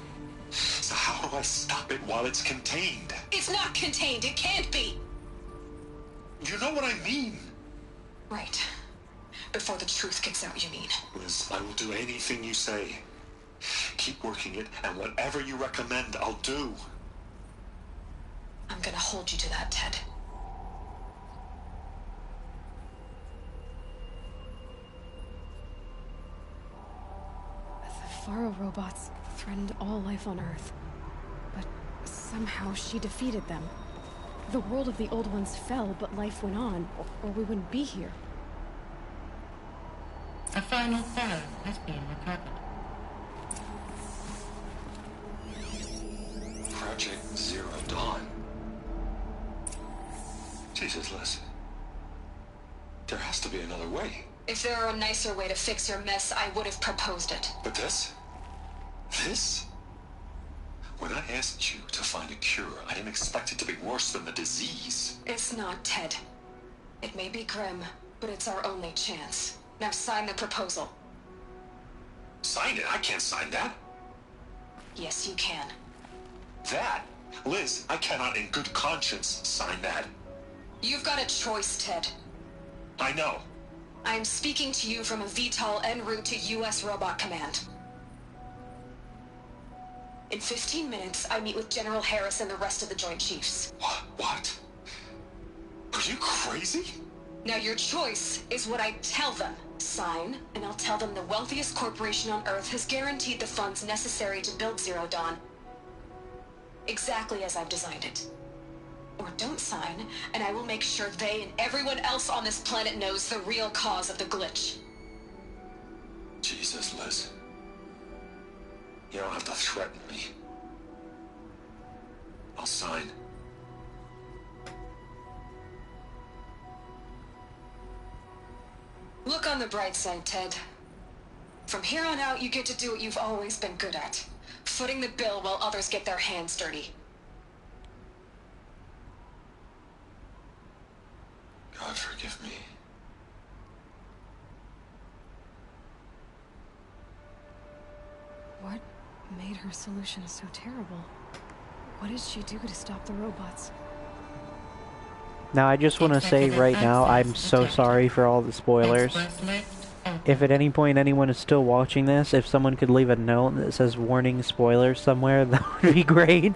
So how do I stop it while it's contained? It's not contained. It can't be. You know what I mean. Right. Before the truth gets out, you mean? Liz, I will do anything you say. Keep working it, and whatever you recommend, I'll do. I'm gonna hold you to that, Ted. The Faro robots threatened all life on Earth, but somehow she defeated them. The world of the old ones fell, but life went on, or we wouldn't be here. A final file has been recovered. Project Zero Dawn. Jesus, Liz. There has to be another way. If there were a nicer way to fix your mess, I would have proposed it. But this? This? When I asked you to find a cure, I didn't expect it to be worse than the disease. It's not, Ted. It may be grim, but it's our only chance. Now sign the proposal. Sign it? I can't sign that. Yes, you can. That? Liz, I cannot in good conscience sign that. You've got a choice, Ted. I know. I am speaking to you from a VTOL en route to U.S. Robot Command. In 15 minutes, I meet with General Harris and the rest of the Joint Chiefs. What? Are you crazy? Now your choice is what I tell them. Sign, and I'll tell them the wealthiest corporation on Earth has guaranteed the funds necessary to build Zero Dawn. Exactly as I've designed it. Or don't sign, and I will make sure they and everyone else on this planet knows the real cause of the glitch. Jesus, Liz. You don't have to threaten me. I'll sign. the bright side, Ted. From here on out, you get to do what you've always been good at. Footing the bill while others get their hands dirty. God forgive me. What made her solution so terrible? What did she do to stop the robots? Now, I just want to say right now, I'm so sorry for all the spoilers. If at any point anyone is still watching this, if someone could leave a note that says warning spoilers somewhere, that would be great.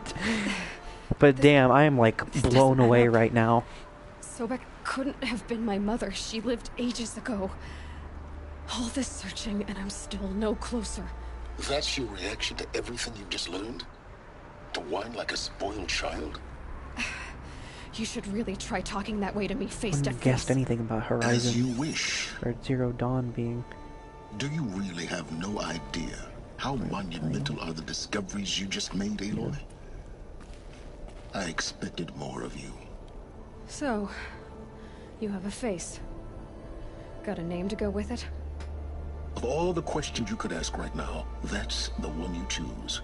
But damn, I am like blown away right now. Sobek couldn't have been my mother. She lived ages ago. All this searching, and I'm still no closer. That's your reaction to everything you've just learned? To whine like a spoiled child? You should really try talking that way to me face to face. Wouldn't have guessed anything about Horizon. As you wish. Or Zero Dawn being... Do you really have no idea how monumental are the discoveries you just made, Aloy? I expected more of you. So, you have a face. Got a name to go with it? Of all the questions you could ask right now, that's the one you choose.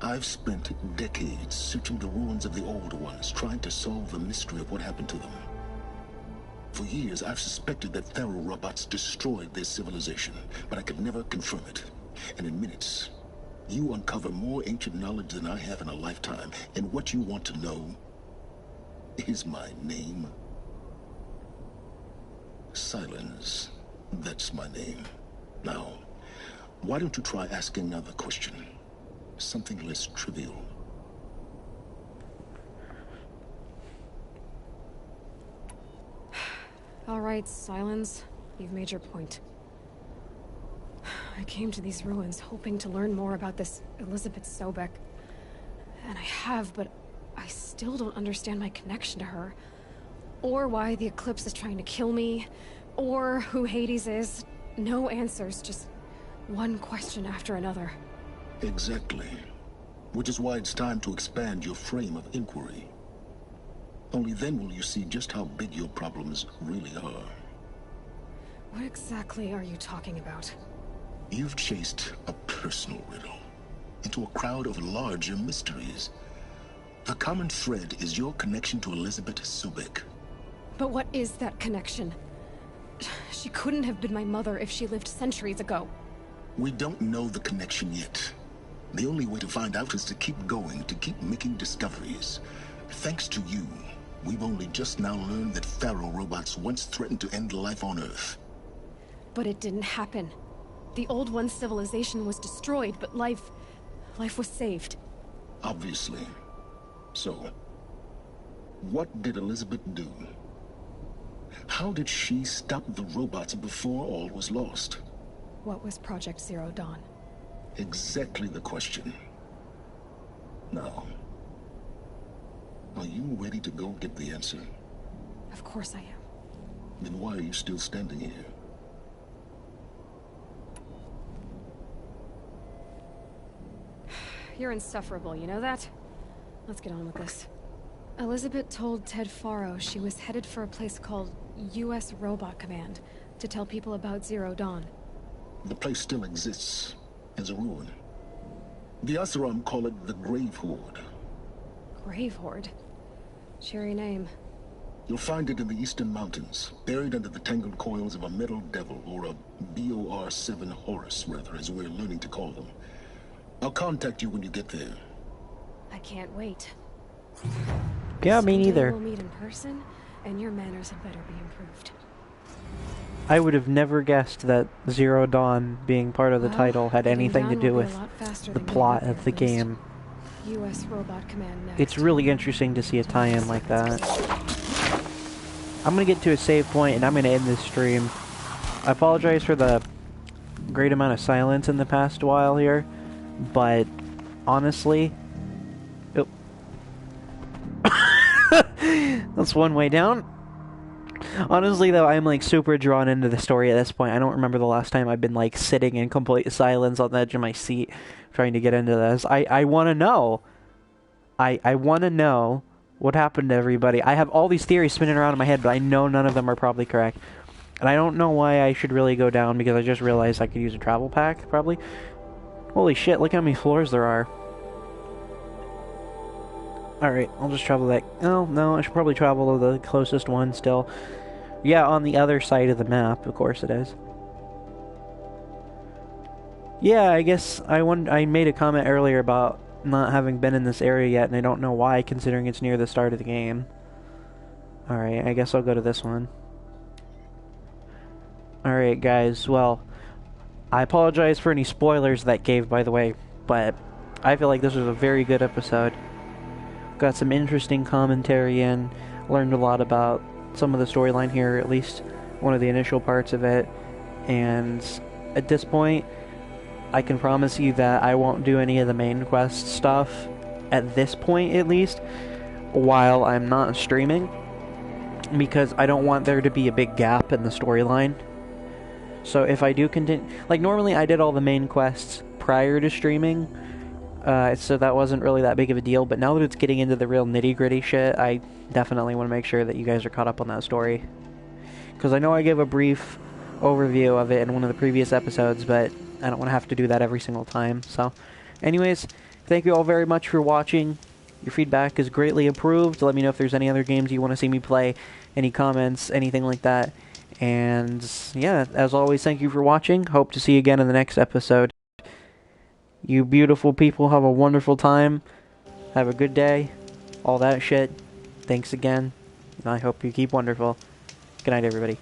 I've spent decades searching the ruins of the Old Ones, trying to solve the mystery of what happened to them. For years, I've suspected that Pharaoh robots destroyed their civilization, but I could never confirm it. And in minutes, you uncover more ancient knowledge than I have in a lifetime, and what you want to know is my name. Silence. That's my name. Now, why don't you try asking another question? Something less trivial. All right, Silence. You've made your point. I came to these ruins hoping to learn more about this Elizabeth Sobek. And I have, but I still don't understand my connection to her. Or why the Eclipse is trying to kill me. Or who Hades is. No answers, just one question after another. Exactly. Which is why it's time to expand your frame of inquiry. Only then will you see just how big your problems really are. What exactly are you talking about? You've chased a personal riddle into a crowd of larger mysteries. The common thread is your connection to Elizabeth Sobek. But what is that connection? She couldn't have been my mother if she lived centuries ago. We don't know the connection yet. The only way to find out is to keep going, to keep making discoveries. Thanks to you, we've only just now learned that Pharaoh robots once threatened to end life on Earth. But it didn't happen. The Old One's civilization was destroyed, but life was saved. Obviously. So, what did Elizabeth do? How did she stop the robots before all was lost? What was Project Zero Dawn? Exactly the question. Now, are you ready to go get the answer? Of course I am. Then why are you still standing here? You're insufferable, you know that? Let's get on with this. Elizabeth told Ted Faro she was headed for a place called U.S. Robot Command to tell people about Zero Dawn. The place still exists as a ruin. The Asaram call it the Grave Horde. Grave Horde? Cheery name. You'll find it in the Eastern Mountains, buried under the tangled coils of a metal devil, or a BOR-7 Horus, rather, as we're learning to call them. I'll contact you when you get there. I can't wait. Yeah, me neither. We'll meet in person, and your manners had better be improved. I would have never guessed that Zero Dawn being part of the title had anything to do with the plot of the game. U.S. Robot Command next. It's really interesting to see a tie-in like that. I'm gonna get to a save point and I'm gonna end this stream. I apologize for the great amount of silence in the past while here, but honestly... Oh. That's one way down. Honestly, though, I'm, like, super drawn into the story at this point. I don't remember the last time I've been, like, sitting in complete silence on the edge of my seat trying to get into this. I want to know. I want to know What happened to everybody? I have all these theories spinning around in my head, but I know none of them are probably correct. And I don't know why I should really go down, because I just realized I could use a travel pack, probably. Holy shit, look how many floors there are. Alright, I'll just travel that. Oh, no, I should probably travel to the closest one still. Yeah, on the other side of the map, of course it is. Yeah, I guess I made a comment earlier about not having been in this area yet, and I don't know why, considering it's near the start of the game. Alright, I guess I'll go to this one. Alright, guys, well, I apologize for any spoilers that gave, by the way, but I feel like this was a very good episode. Got some interesting commentary in, learned a lot about some of the storyline here, at least one of the initial parts of it, and at this point, I can promise you that I won't do any of the main quest stuff, at this point at least, while I'm not streaming, because I don't want there to be a big gap in the storyline. So if I do continue, like normally I did all the main quests prior to streaming, so that wasn't really that big of a deal, but now that it's getting into the real nitty-gritty shit, I definitely want to make sure that you guys are caught up on that story. Because I know I gave a brief overview of it in one of the previous episodes, but I don't want to have to do that every single time. So, anyways, thank you all very much for watching. Your feedback is greatly approved. Let me know if there's any other games you want to see me play, any comments, anything like that. And, yeah, as always, thank you for watching. Hope to see you again in the next episode. You beautiful people, have a wonderful time. Have a good day. All that shit. Thanks again. And I hope you keep wonderful. Good night, everybody.